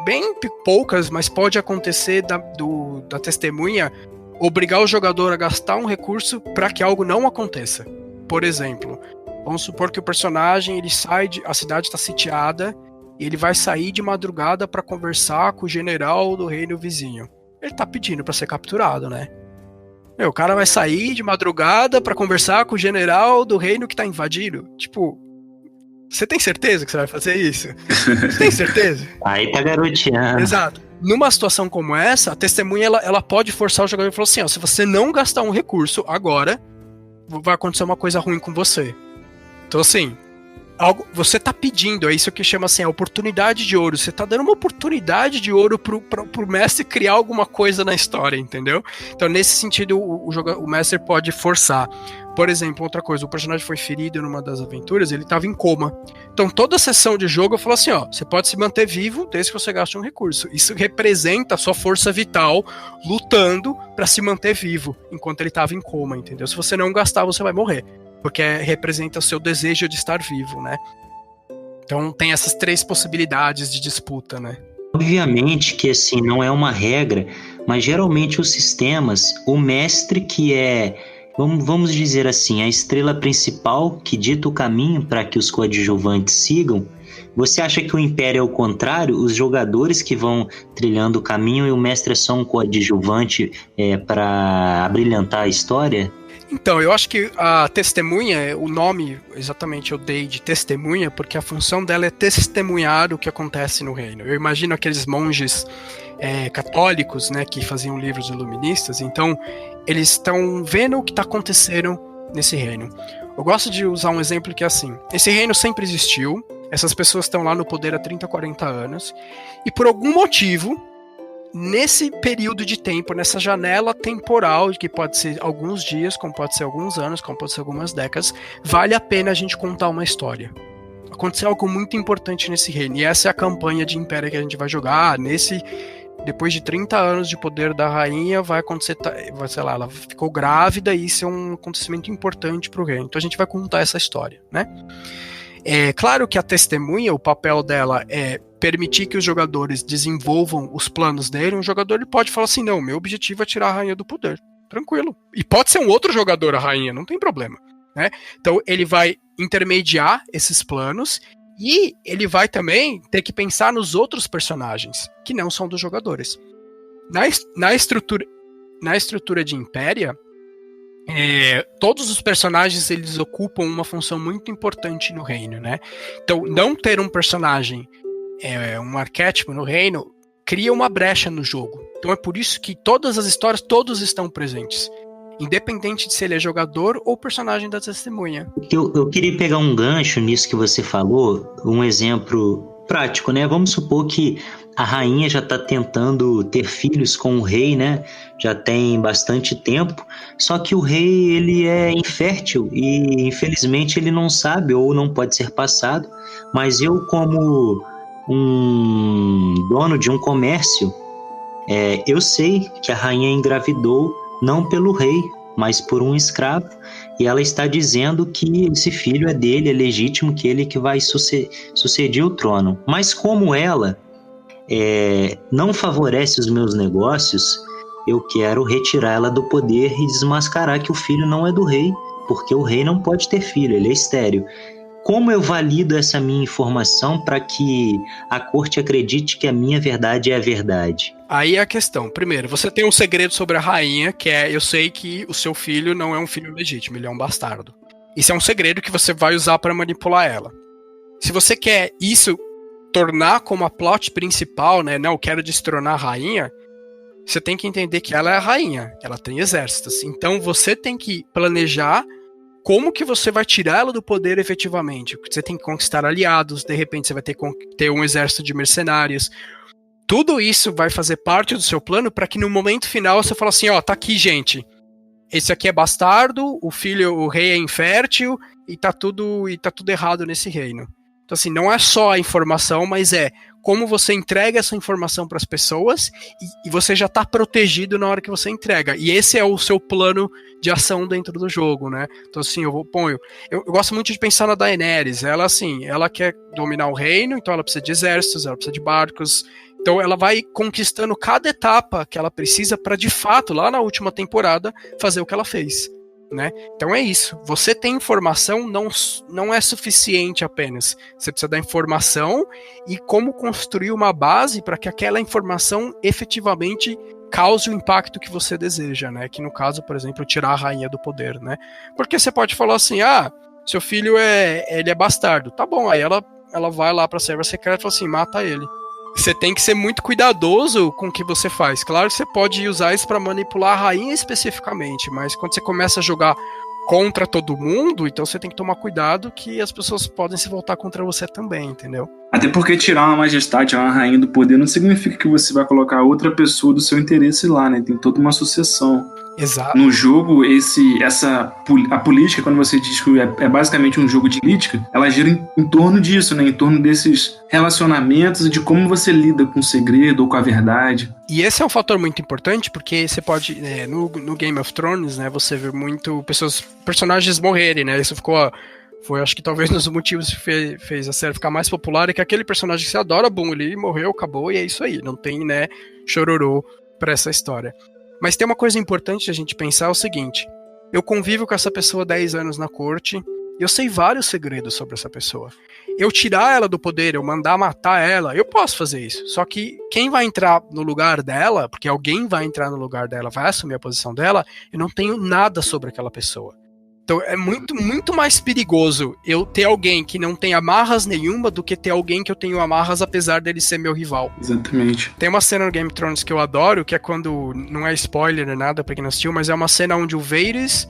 bem poucas, mas pode acontecer da testemunha obrigar o jogador a gastar um recurso para que algo não aconteça. Por exemplo, vamos supor que o personagem a cidade está sitiada e ele vai sair de madrugada para conversar com o general do reino vizinho. Ele tá pedindo para ser capturado, né? O cara vai sair de madrugada para conversar com o general do reino que tá invadindo. Tipo, você tem certeza que você vai fazer isso? Você tem certeza? Aí tá garoteando. Exato. Numa situação como essa, a testemunha ela pode forçar o jogador e falar assim, ó, se você não gastar um recurso agora, vai acontecer uma coisa ruim com você. Então assim, você tá pedindo, é isso que chama assim, a oportunidade de ouro. Você tá dando uma oportunidade de ouro pro mestre criar alguma coisa na história, entendeu? Então, nesse sentido, o mestre pode forçar. Por exemplo, outra coisa, o personagem foi ferido numa das aventuras, ele tava em coma. Então, toda a sessão de jogo eu falo assim, ó, você pode se manter vivo desde que você gaste um recurso. Isso representa a sua força vital lutando para se manter vivo enquanto ele tava em coma, entendeu? Se você não gastar, você vai morrer. Porque representa o seu desejo de estar vivo, né? Então tem essas 3 possibilidades de disputa, né? Obviamente que assim, não é uma regra, mas geralmente os sistemas, o mestre que vamos dizer assim, a estrela principal que dita o caminho para que os coadjuvantes sigam, você acha que o Império é o contrário? Os jogadores que vão trilhando o caminho e o mestre é só um coadjuvante para abrilhantar a história? Então, eu acho que a testemunha, o nome exatamente eu dei de testemunha, porque a função dela é testemunhar o que acontece no reino. Eu imagino aqueles monges católicos, né, que faziam livros iluministas, então eles estão vendo o que está acontecendo nesse reino. Eu gosto de usar um exemplo que é assim, esse reino sempre existiu, essas pessoas estão lá no poder há 30, 40 anos, e por algum motivo, nesse período de tempo, nessa janela temporal, que pode ser alguns dias, como pode ser alguns anos, como pode ser algumas décadas, vale a pena a gente contar uma história. Aconteceu algo muito importante nesse reino, e essa é a campanha de Império que a gente vai jogar. Depois de 30 anos de poder da rainha, vai acontecer, sei lá, ela ficou grávida, e isso é um acontecimento importante para o reino. Então a gente vai contar essa história, né? É claro que a testemunha, o papel dela é permitir que os jogadores desenvolvam os planos dele. Um jogador ele pode falar assim, não, meu objetivo é tirar a rainha do poder. Tranquilo. E pode ser um outro jogador a rainha, não tem problema, né? Então ele vai intermediar esses planos e ele vai também ter que pensar nos outros personagens que não são dos jogadores. Na estrutura de Impéria, todos os personagens eles ocupam uma função muito importante no reino, né? Então, não ter um personagem, um arquétipo no reino, cria uma brecha no jogo. Então é por isso que todas as histórias, todos estão presentes, independente de se ele é jogador ou personagem da testemunha. Eu queria pegar um gancho nisso que você falou, um exemplo prático, né? Vamos supor que a rainha já está tentando ter filhos com o rei, né? Já tem bastante tempo, só que o rei ele é infértil e infelizmente ele não sabe ou não pode ser passado, mas eu como um dono de um comércio, eu sei que a rainha engravidou não pelo rei, mas por um escravo, e ela está dizendo que esse filho é dele, é legítimo, que ele que vai suceder o trono. Mas como ela não favorece os meus negócios, eu quero retirar ela do poder e desmascarar que o filho não é do rei, porque o rei não pode ter filho, ele é estéril. Como eu valido essa minha informação para que a corte acredite que a minha verdade é a verdade? Aí é a questão. Primeiro, você tem um segredo sobre a rainha, que eu sei que o seu filho não é um filho legítimo, ele é um bastardo. Isso é um segredo que você vai usar para manipular ela. Se você quer isso tornar como a plot principal, né? Não, eu quero destronar a rainha, você tem que entender que ela é a rainha, ela tem exércitos. Então você tem que planejar como que você vai tirar ela do poder efetivamente. Você tem que conquistar aliados, de repente você vai ter um exército de mercenários. Tudo isso vai fazer parte do seu plano para que no momento final você fale assim, ó, tá aqui, gente. Esse aqui é bastardo, o rei é infértil e tá tudo errado nesse reino. Então assim, não é só a informação, mas como você entrega essa informação para as pessoas e você já está protegido na hora que você entrega. E esse é o seu plano de ação dentro do jogo, né? Então assim, eu gosto muito de pensar na Daenerys. Ela assim, ela quer dominar o reino, então ela precisa de exércitos, ela precisa de barcos. Então ela vai conquistando cada etapa que ela precisa para de fato, lá na última temporada, fazer o que ela fez. Né? Então é isso, você tem informação, não é suficiente apenas, você precisa da informação e como construir uma base para que aquela informação efetivamente cause o impacto que você deseja, né? Que no caso, por exemplo, tirar a rainha do poder, né? Porque você pode falar assim, seu filho ele é bastardo, tá bom, aí ela vai lá pra serva secreta e fala assim, mata ele. Você tem que ser muito cuidadoso com o que você faz. Claro que você pode usar isso para manipular a rainha especificamente, mas quando você começa a jogar contra todo mundo, então você tem que tomar cuidado que as pessoas podem se voltar contra você também, entendeu? Até porque tirar uma majestade, uma rainha do poder, não significa que você vai colocar outra pessoa do seu interesse lá, né? Tem toda uma sucessão. Exato. No jogo, a política, quando você diz que é basicamente um jogo de política, ela gira em torno disso, né? Em torno desses relacionamentos e de como você lida com o segredo ou com a verdade. E esse é um fator muito importante, porque você pode, no Game of Thrones, né, você vê muito personagens morrerem, né? Isso foi, acho que talvez um dos motivos que fez a série ficar mais popular, é que aquele personagem que você adora, ele morreu, acabou, e é isso aí. Não tem, né, chororô pra essa história. Mas tem uma coisa importante a gente pensar, é o seguinte, eu convivo com essa pessoa há 10 anos na corte, eu sei vários segredos sobre essa pessoa. Eu tirar ela do poder, eu mandar matar ela, eu posso fazer isso. Só que quem vai entrar no lugar dela, porque alguém vai entrar no lugar dela, vai assumir a posição dela, eu não tenho nada sobre aquela pessoa. Então é muito, muito mais perigoso eu ter alguém que não tem amarras nenhuma do que ter alguém que eu tenho amarras apesar dele ser meu rival. Exatamente. Tem uma cena no Game of Thrones que eu adoro, que é quando, não é spoiler nem nada pra quem não assistiu, mas é uma cena onde o Varys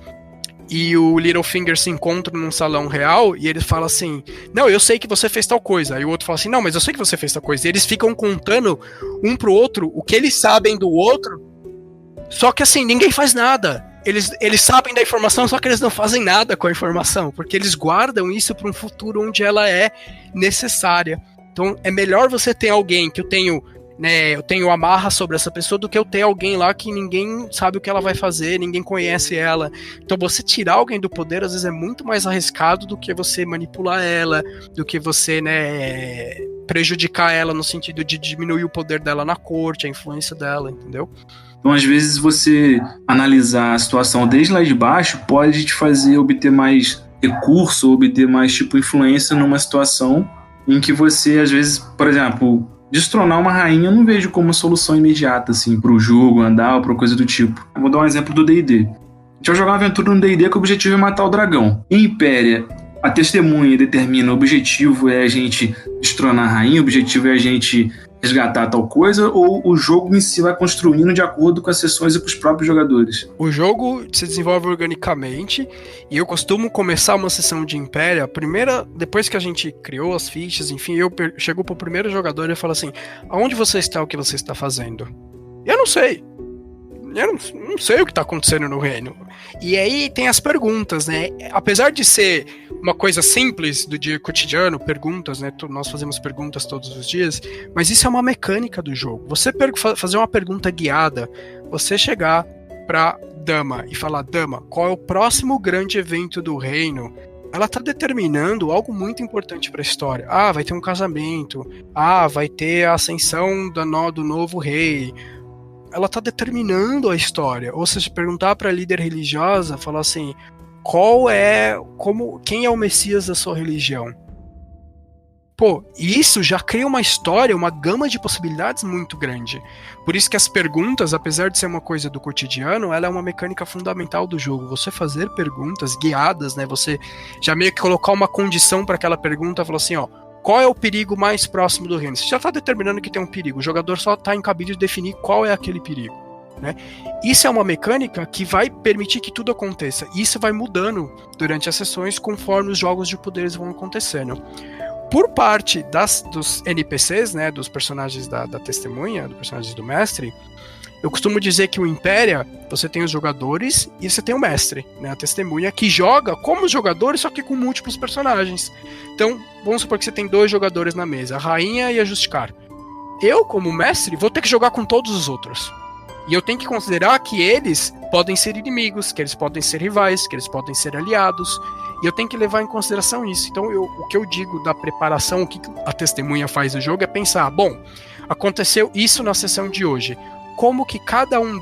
e o Littlefinger se encontram num salão real e ele fala assim, não, eu sei que você fez tal coisa. Aí o outro fala assim, não, mas eu sei que você fez tal coisa. E eles ficam contando um pro outro o que eles sabem do outro, só que assim, ninguém faz nada. Eles sabem da informação, só que eles não fazem nada com a informação, porque eles guardam isso para um futuro onde ela é necessária. Então é melhor você ter alguém que eu tenho amarra sobre essa pessoa do que eu ter alguém lá que ninguém sabe o que ela vai fazer, ninguém conhece ela. Então você tirar alguém do poder às vezes é muito mais arriscado do que você manipular ela, do que você, prejudicar ela no sentido de diminuir o poder dela na corte, a influência dela, entendeu? Então, às vezes, você analisar a situação desde lá de baixo pode te fazer obter mais recurso, obter mais influência numa situação em que você, às vezes, por exemplo, destronar uma rainha eu não vejo como uma solução imediata, assim, pro jogo andar ou pra coisa do tipo. Eu vou dar um exemplo do D&D. gente vai jogar uma aventura no D&D que o objetivo é matar o dragão. Em Impéria, a testemunha determina o objetivo é a gente destronar a rainha, o objetivo é a gente resgatar tal coisa, ou o jogo em si vai construindo de acordo com as sessões e com os próprios jogadores? O jogo se desenvolve organicamente e eu costumo começar uma sessão de Impéria, depois que a gente criou as fichas, enfim, eu chego pro primeiro jogador e falo assim, aonde você está, o que você está fazendo? Eu não sei. Eu não sei o que está acontecendo no reino. E aí tem as perguntas, né? Apesar de ser uma coisa simples do dia cotidiano, perguntas, né? Nós fazemos perguntas todos os dias, mas isso é uma mecânica do jogo. Você fazer uma pergunta guiada, você chegar pra dama e falar, dama, qual é o próximo grande evento do reino? Ela tá determinando algo muito importante para a história. Ah, vai ter um casamento. Ah, vai ter a ascensão do novo rei. Ela tá determinando a história. Ou seja, perguntar para a líder religiosa, falar assim, quem é o Messias da sua religião? Pô, isso já cria uma história, uma gama de possibilidades muito grande. Por isso que as perguntas, apesar de ser uma coisa do cotidiano, ela é uma mecânica fundamental do jogo. Você fazer perguntas guiadas, né? Você já meio que colocar uma condição para aquela pergunta, falar assim, ó, qual é o perigo mais próximo do reino? Você já está determinando que tem um perigo, o jogador só está incumbido de definir qual é aquele perigo, né? Isso é uma mecânica que vai permitir que tudo aconteça. Isso vai mudando durante as sessões conforme os jogos de poderes vão acontecendo. Por parte dos NPCs, né, dos personagens da testemunha, dos personagens do mestre, eu costumo dizer que o Impéria, você tem os jogadores e você tem o mestre, né, a testemunha, que joga como os jogadores, só que com múltiplos personagens. Então, vamos supor que você tem 2 jogadores na mesa, a rainha e a Justicar. Eu, como mestre, vou ter que jogar com todos os outros. E eu tenho que considerar que eles podem ser inimigos, que eles podem ser rivais, que eles podem ser aliados. E eu tenho que levar em consideração isso. Então, o que eu digo da preparação, o que a testemunha faz no jogo é pensar, bom, aconteceu isso na sessão de hoje. Como que cada um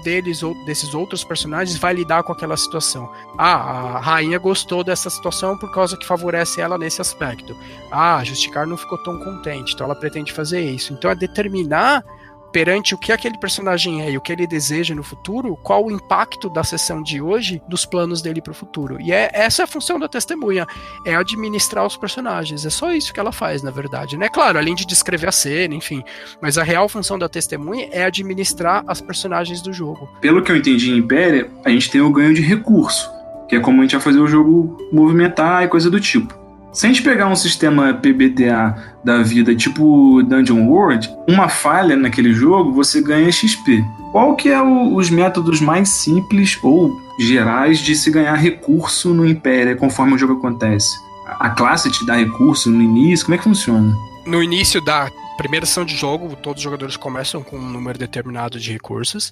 desses outros personagens vai lidar com aquela situação? Ah, a rainha gostou dessa situação por causa que favorece ela nesse aspecto. Ah, a Justicar não ficou tão contente, então ela pretende fazer isso. Então é determinar perante o que aquele personagem é e o que ele deseja no futuro, qual o impacto da sessão de hoje dos planos dele para o futuro. E essa é a função da testemunha, é administrar os personagens. É só isso que ela faz, na verdade, né? Claro, além de descrever a cena, enfim. Mas a real função da testemunha é administrar as personagens do jogo. Pelo que eu entendi em Impéria, a gente tem o ganho de recurso, que é como a gente vai fazer o jogo movimentar e coisa do tipo. Se a gente pegar um sistema PBTA da vida tipo Dungeon World, uma falha naquele jogo, você ganha XP. Qual que é os métodos mais simples ou gerais de se ganhar recurso no Impéria conforme o jogo acontece? A classe te dá recurso no início? Como é que funciona? No início da primeira sessão de jogo, todos os jogadores começam com um número determinado de recursos.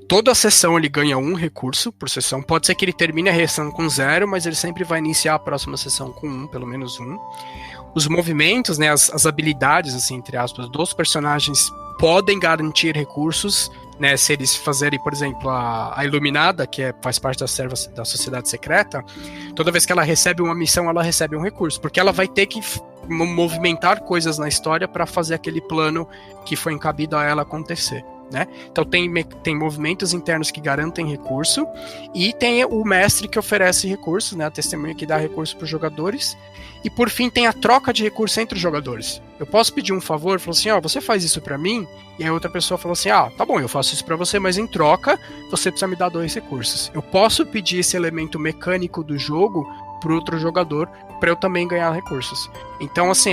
Toda sessão ele ganha 1 recurso por sessão. Pode ser que ele termine a sessão com 0, mas ele sempre vai iniciar a próxima sessão com 1, pelo menos 1. Os movimentos, né, as habilidades, assim, entre aspas, dos personagens podem garantir recursos, né, se eles fazerem, por exemplo, a Iluminada, que faz parte da sociedade secreta, toda vez que ela recebe uma missão, ela recebe um recurso, porque ela vai ter que movimentar coisas na história para fazer aquele plano que foi encabido a ela acontecer, né? Então tem movimentos internos que garantem recurso e tem o mestre que oferece recursos, né? A testemunha que dá recurso para os jogadores. E por fim tem a troca de recursos entre os jogadores. Eu posso pedir um favor, falar assim, ó, você faz isso para mim? E a outra pessoa falou assim, ah, tá bom, eu faço isso para você, mas em troca você precisa me dar 2 recursos. Eu posso pedir esse elemento mecânico do jogo para outro jogador para eu também ganhar recursos. Então, assim,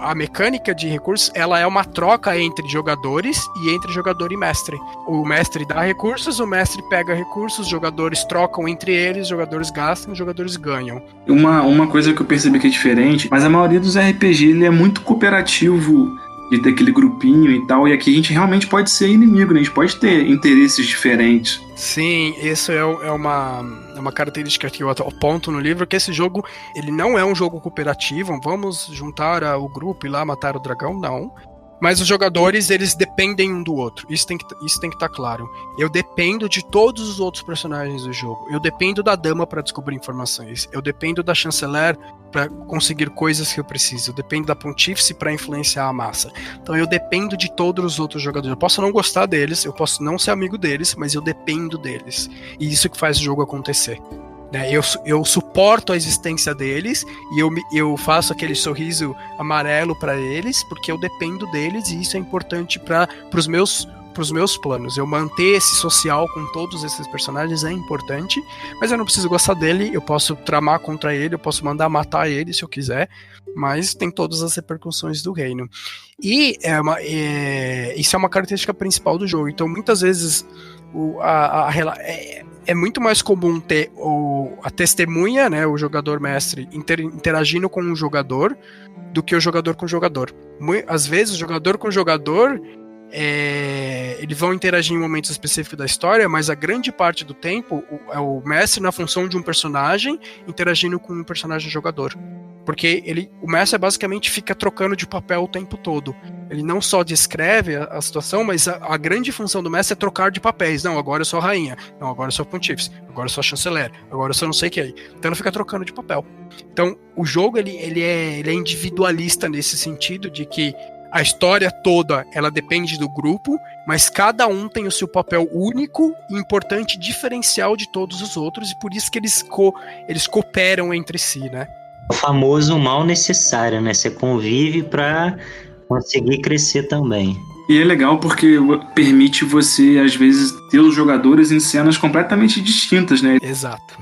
a mecânica de recursos, ela é uma troca entre jogadores e entre jogador e mestre. O mestre dá recursos, o mestre pega recursos, os jogadores trocam entre eles, os jogadores gastam, os jogadores ganham. Uma coisa que eu percebi que é diferente, mas a maioria dos RPG ele é muito cooperativo, de ter aquele grupinho e tal, e aqui a gente realmente pode ser inimigo, né? A gente pode ter interesses diferentes. Sim, isso é uma característica que eu aponto no livro, que esse jogo, ele não é um jogo cooperativo, vamos juntar o grupo e lá matar o dragão, não. Mas os jogadores, eles dependem um do outro. Isso tem que estar claro. Eu dependo de todos os outros personagens do jogo. Eu dependo da dama para descobrir informações. Eu dependo da chanceler para conseguir coisas que eu preciso. Eu dependo da pontífice para influenciar a massa. Então eu dependo de todos os outros jogadores. Eu posso não gostar deles, eu posso não ser amigo deles, mas eu dependo deles. E isso que faz o jogo acontecer. Eu suporto a existência deles e eu faço aquele sorriso amarelo para eles porque eu dependo deles e isso é importante para os meus planos. Eu manter esse social com todos esses personagens é importante, mas eu não preciso gostar dele, eu posso tramar contra ele, eu posso mandar matar ele se eu quiser, mas tem todas as repercussões do reino. E isso é uma característica principal do jogo. Então muitas vezes é muito mais comum ter a testemunha, né, o jogador mestre, interagindo com o jogador do que o jogador com o jogador. Às vezes, o jogador com o jogador, eles vão interagir em momentos específicos da história, mas a grande parte do tempo é o mestre na função de um personagem interagindo com um personagem jogador. Porque o mestre basicamente fica trocando de papel o tempo todo. Ele não só descreve a situação, mas a grande função do mestre é trocar de papéis. Não, agora eu sou a rainha. Não, agora eu sou a pontífice. Agora eu sou a chanceler. Agora eu sou não sei quem. Então ele fica trocando de papel. Então o jogo ele é individualista nesse sentido de que a história toda ela depende do grupo, mas cada um tem o seu papel único e importante diferencial de todos os outros, e por isso que eles cooperam entre si, né? O famoso mal necessário, né? Você convive para conseguir crescer também. E é legal porque permite você, às vezes, ter os jogadores em cenas completamente distintas, né? Exato.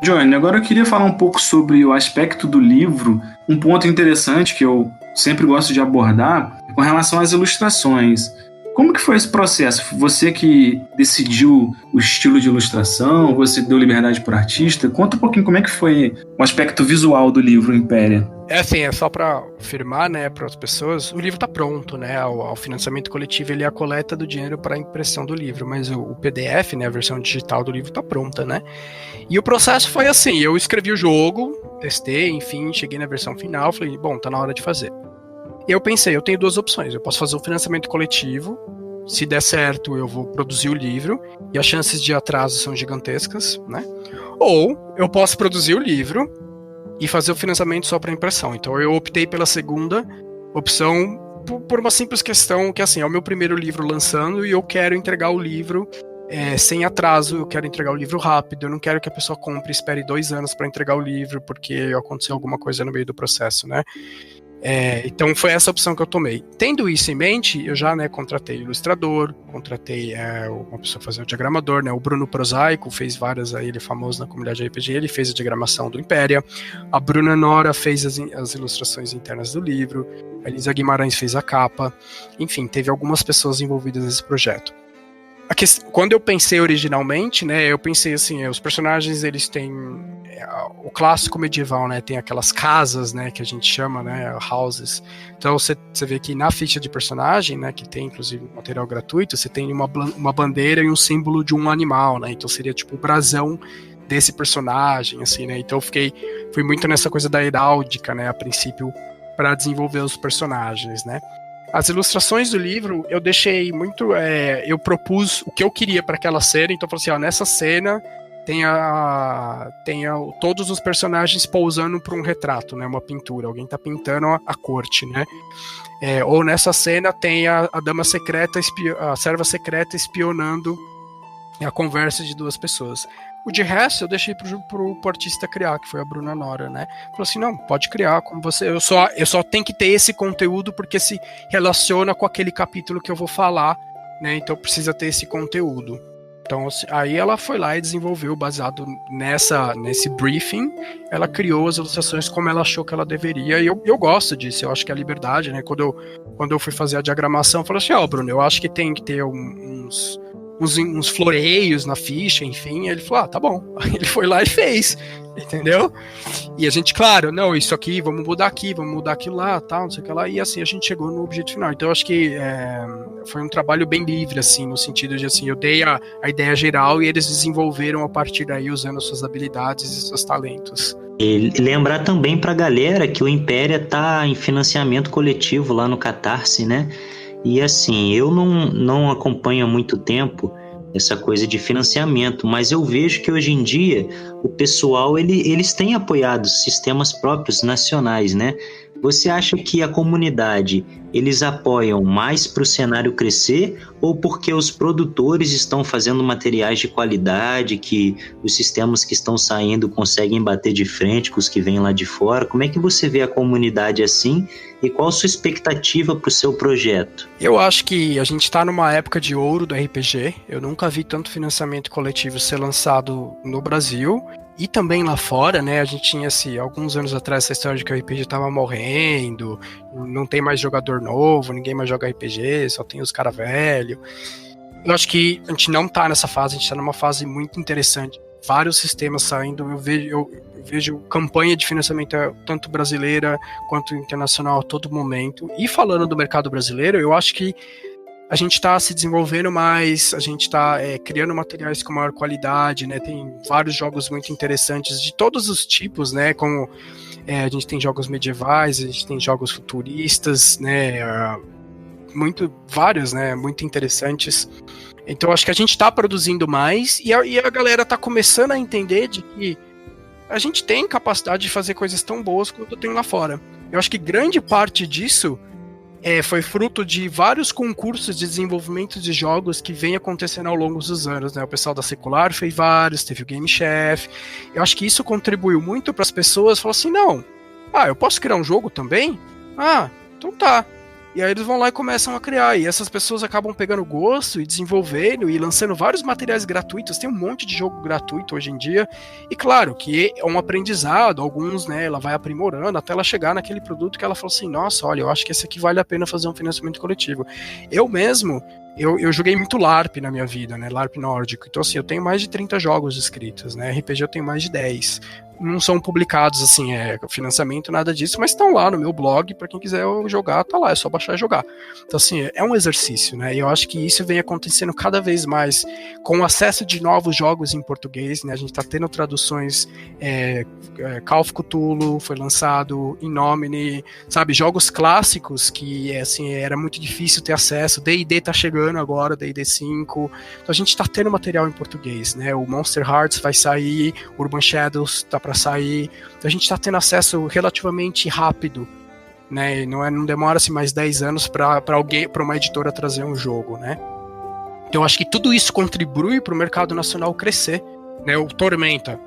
Johnny, agora eu queria falar um pouco sobre o aspecto do livro. Um ponto interessante que eu sempre gosto de abordar é com relação às ilustrações. Como que foi esse processo? Você que decidiu o estilo de ilustração, você deu liberdade para o artista? Conta um pouquinho como é que foi o aspecto visual do livro Impéria. É só para afirmar, né, para as pessoas, o livro está pronto, né, o financiamento coletivo ele é a coleta do dinheiro para a impressão do livro, mas o PDF, né, a versão digital do livro está pronta, né, e o processo foi assim, eu escrevi o jogo, testei, enfim, cheguei na versão final, falei, bom, tá na hora de fazer. E eu pensei, eu tenho duas opções, eu posso fazer o financiamento coletivo, se der certo eu vou produzir o livro, e as chances de atraso são gigantescas, né, ou eu posso produzir o livro e fazer o financiamento só para impressão. Então eu optei pela segunda opção por uma simples questão que assim, é o meu primeiro livro lançando e eu quero entregar o livro sem atraso, eu quero entregar o livro rápido, eu não quero que a pessoa compre e espere 2 anos para entregar o livro porque aconteceu alguma coisa no meio do processo, né? Então foi essa opção que eu tomei. Tendo isso em mente, eu já, né, contratei ilustrador, contratei uma pessoa para fazer o diagramador, né, o Bruno Prosaico fez várias, aí ele é famoso na comunidade RPG, ele fez a diagramação do Impéria, a Bruna Nora fez as ilustrações internas do livro, a Elisa Guimarães fez a capa, enfim, teve algumas pessoas envolvidas nesse projeto. Quando eu pensei originalmente, né, eu pensei assim, os personagens eles têm o clássico medieval, né, tem aquelas casas, né, que a gente chama, né, houses. Então você vê que na ficha de personagem, né, que tem inclusive material gratuito, você tem uma bandeira e um símbolo de um animal, né, então seria tipo o brasão desse personagem, assim, né, então fui muito nessa coisa da heráldica, né, a princípio para desenvolver os personagens, né. As ilustrações do livro, eu deixei muito... eu propus o que eu queria para aquela cena, então eu falei assim, ó, nessa cena tem todos os personagens pousando para um retrato, né, uma pintura, alguém tá pintando a corte, né? Ou nessa cena tem a dama secreta, a serva secreta espionando a conversa de 2 pessoas. O de resto eu deixei pro artista criar, que foi a Bruna Nora, né? Falou assim, não, pode criar como você... Eu só tenho que ter esse conteúdo porque se relaciona com aquele capítulo que eu vou falar, né? Então precisa ter esse conteúdo. Então aí ela foi lá e desenvolveu, baseado nesse briefing, ela criou as ilustrações como ela achou que ela deveria, e eu gosto disso, eu acho que é a liberdade, né? Quando eu fui fazer a diagramação, eu falei assim, Bruno, eu acho que tem que ter uns floreios na ficha, enfim, ele falou, tá bom, ele foi lá e fez, entendeu? E a gente, claro, não, isso aqui, vamos mudar aquilo lá, tal, não sei o que lá, e assim, a gente chegou no objetivo final, então eu acho que foi um trabalho bem livre, assim, no sentido de, assim, eu dei a ideia geral e eles desenvolveram a partir daí, usando suas habilidades e seus talentos. E lembrar também pra galera que o Impéria tá em financiamento coletivo lá no Catarse, né? E assim, eu não acompanho há muito tempo essa coisa de financiamento, mas eu vejo que hoje em dia o pessoal, eles têm apoiado sistemas próprios nacionais, né? Você acha que a comunidade, eles apoiam mais para o cenário crescer ou porque os produtores estão fazendo materiais de qualidade, que os sistemas que estão saindo conseguem bater de frente com os que vêm lá de fora? Como é que você vê a comunidade assim e qual a sua expectativa para o seu projeto? Eu acho que a gente está numa época de ouro do RPG. Eu nunca vi tanto financiamento coletivo ser lançado no Brasil e também lá fora, né? A gente tinha alguns anos atrás essa história de que o RPG estava morrendo, não tem mais jogador novo, ninguém mais joga RPG, só tem os caras velhos. Eu acho que a gente não tá nessa fase, a gente tá numa fase muito interessante. Vários sistemas saindo, eu vejo campanha de financiamento tanto brasileira quanto internacional a todo momento. E falando do mercado brasileiro, eu acho que a gente está se desenvolvendo mais, a gente está criando materiais com maior qualidade, né? Tem vários jogos muito interessantes de todos os tipos, né? Como a gente tem jogos medievais, a gente tem jogos futuristas, né? Vários, né? Muito interessantes. Então acho que a gente está produzindo mais e a galera está começando a entender de que a gente tem capacidade de fazer coisas tão boas quanto tem lá fora. Eu acho que grande parte disso foi fruto de vários concursos de desenvolvimento de jogos que vem acontecendo ao longo dos anos, né? O pessoal da Secular fez vários, teve o Game Chef. Eu acho que isso contribuiu muito para as pessoas falar assim, não, eu posso criar um jogo também? Então tá. E aí eles vão lá e começam a criar, e essas pessoas acabam pegando gosto e desenvolvendo e lançando vários materiais gratuitos. Tem um monte de jogo gratuito hoje em dia, e claro que é um aprendizado, alguns, né, ela vai aprimorando até ela chegar naquele produto que ela falou assim, nossa, olha, eu acho que esse aqui vale a pena fazer um financiamento coletivo. Eu mesmo, eu joguei muito LARP na minha vida, né, LARP nórdico, então assim, eu tenho mais de 30 jogos escritos, né, RPG eu tenho mais de 10. Não são publicados, assim, financiamento, nada disso, mas estão lá no meu blog, para quem quiser jogar, tá lá, é só baixar e jogar. Então, assim, é um exercício, né, e eu acho que isso vem acontecendo cada vez mais, com o acesso de novos jogos em português, né, a gente tá tendo traduções, Call of Cthulhu foi lançado, Innomine, sabe, jogos clássicos que, assim, era muito difícil ter acesso, D&D tá chegando agora, D&D 5, então a gente tá tendo material em português, né, o Monster Hearts vai sair, Urban Shadows tá para sair, então a gente está tendo acesso relativamente rápido, né? Não demora-se mais 10 anos para uma editora trazer um jogo, né? Então eu acho que tudo isso contribui para o mercado nacional crescer, né? O Tormenta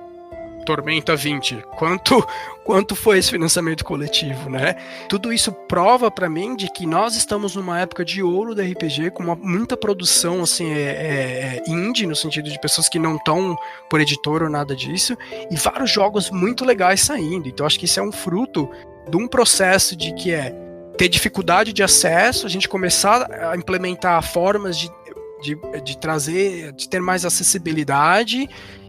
20, quanto foi esse financiamento coletivo, né? Tudo isso prova para mim de que nós estamos numa época de ouro da RPG, com muita produção, assim, indie, no sentido de pessoas que não estão por editor ou nada disso, e vários jogos muito legais saindo. Então acho que isso é um fruto de um processo de que ter dificuldade de acesso, a gente começar a implementar formas de trazer, de ter mais acessibilidade,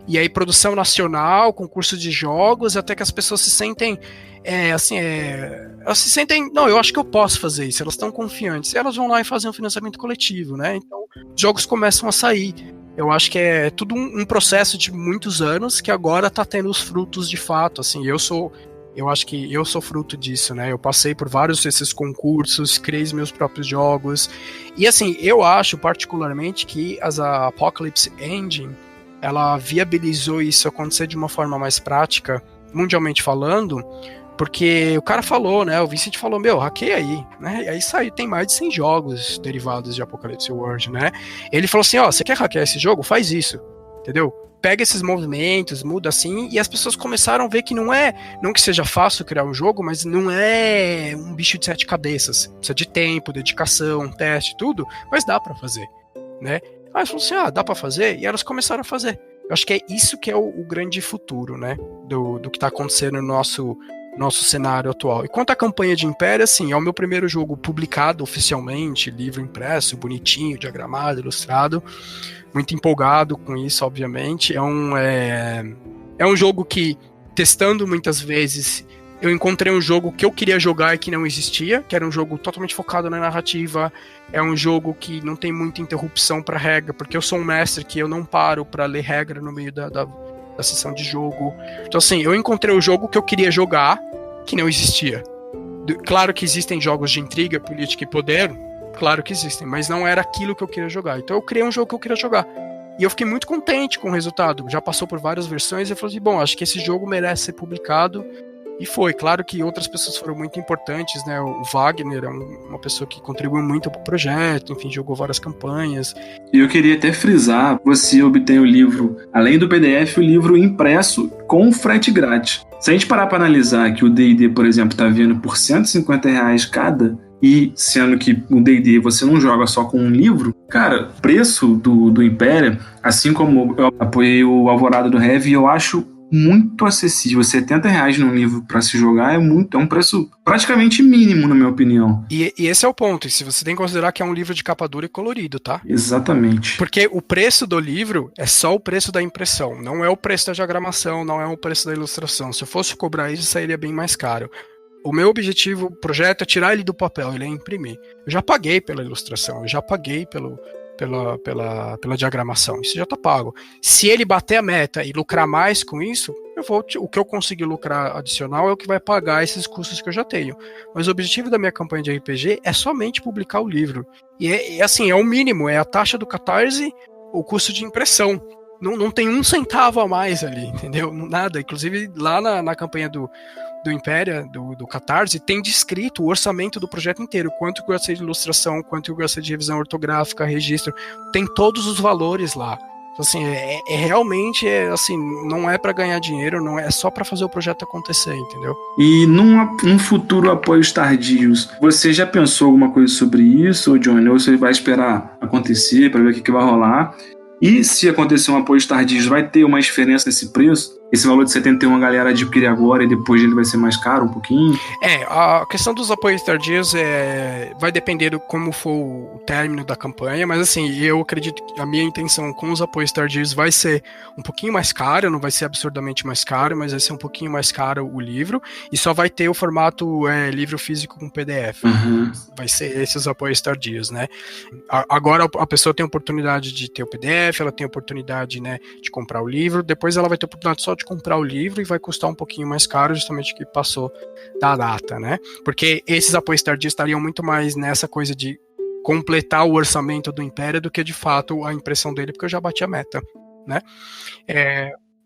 e aí produção nacional, concurso de jogos, até que as pessoas se sentem, elas se sentem, não, eu acho que eu posso fazer isso, elas estão confiantes, e elas vão lá e fazem um financiamento coletivo, né, então os jogos começam a sair. Eu acho que é tudo um processo de muitos anos que agora está tendo os frutos de fato, assim, eu acho que eu sou fruto disso, né, eu passei por vários desses concursos, criei os meus próprios jogos, e assim, eu acho particularmente que a Apocalypse Engine, ela viabilizou isso acontecer de uma forma mais prática, mundialmente falando, porque o cara falou, né, o Vincent falou, hackeia aí, né, e aí saiu, tem mais de 100 jogos derivados de Apocalypse World, né, ele falou assim, você quer hackear esse jogo? Faz isso, entendeu? Pega esses movimentos, muda assim, e as pessoas começaram a ver que não que seja fácil criar um jogo, mas não é um bicho de 7 cabeças, precisa de tempo, dedicação, teste, tudo, mas dá pra fazer, né. Aí falou assim, dá pra fazer? E elas começaram a fazer. Eu acho que é isso que é o grande futuro, né? Do que tá acontecendo no nosso cenário atual. E quanto à campanha de Império, assim, é o meu primeiro jogo publicado oficialmente, livro impresso, bonitinho, diagramado, ilustrado. Muito empolgado com isso, obviamente. É um jogo que, testando muitas vezes, eu encontrei um jogo que eu queria jogar e que não existia, que era um jogo totalmente focado na narrativa, é um jogo que não tem muita interrupção para regra, porque eu sou um mestre que eu não paro para ler regra no meio da sessão de jogo. Então assim, eu encontrei o jogo que eu queria jogar, que não existia. Claro que existem jogos de intriga, política e poder, claro que existem, mas não era aquilo que eu queria jogar. Então eu criei um jogo que eu queria jogar. E eu fiquei muito contente com o resultado. Já passou por várias versões e eu falei assim, bom, acho que esse jogo merece ser publicado. E foi. Claro que outras pessoas foram muito importantes, né? O Wagner é uma pessoa que contribuiu muito para o projeto, enfim, jogou várias campanhas. E eu queria até frisar, você obtém o livro, além do PDF, o livro impresso com frete grátis. Se a gente parar para analisar que o D&D, por exemplo, está vindo por R$150 cada, e sendo que o D&D você não joga só com um livro, cara, o preço do Império, assim como eu apoiei o Alvorada do Heavy, eu acho muito acessível. R$70 num livro para se jogar é um preço praticamente mínimo, na minha opinião. E esse é o ponto. E se você tem que considerar que é um livro de capa dura e colorido, tá? Exatamente. Porque o preço do livro é só o preço da impressão, não é o preço da diagramação, não é o preço da ilustração. Se eu fosse cobrar isso, sairia bem mais caro. O meu objetivo, o projeto, é tirar ele do papel, ele é imprimir. Eu já paguei pela ilustração, eu já paguei pela diagramação, isso já tá pago. Se ele bater a meta e lucrar mais com isso, o que eu conseguir lucrar adicional é o que vai pagar esses custos que eu já tenho. Mas o objetivo da minha campanha de RPG é somente publicar o livro. E assim, é o mínimo, é a taxa do Catarse, o custo de impressão. Não tem um centavo a mais ali, entendeu? Nada. Inclusive, lá na campanha do Império, do Catarse, tem descrito o orçamento do projeto inteiro, quanto que eu gastei de ilustração, quanto eu gastei de revisão ortográfica, registro, tem todos os valores lá. Então, assim, realmente, assim, não é para ganhar dinheiro, não é só para fazer o projeto acontecer, entendeu? E num futuro apoios tardios, você já pensou alguma coisa sobre isso, Johnny? Ou você vai esperar acontecer para ver o que vai rolar? E se acontecer um apoio tardio, vai ter uma diferença nesse preço? Esse valor de 71 a galera adquire agora e depois ele vai ser mais caro um pouquinho? A questão dos apoios tardios vai depender de como for o término da campanha, mas assim, eu acredito que a minha intenção com os apoios tardios vai ser um pouquinho mais caro, não vai ser absurdamente mais caro, mas vai ser um pouquinho mais caro o livro, e só vai ter o formato livro físico com PDF. Uhum. Vai ser esses apoios tardios, né? Agora a pessoa tem a oportunidade de ter o PDF, ela tem a oportunidade, né, de comprar o livro, depois ela vai ter a oportunidade só de comprar o livro e vai custar um pouquinho mais caro, justamente que passou da data, né? Porque esses apoios tardios estariam muito mais nessa coisa de completar o orçamento do Império do que de fato a impressão dele, porque eu já bati a meta, né?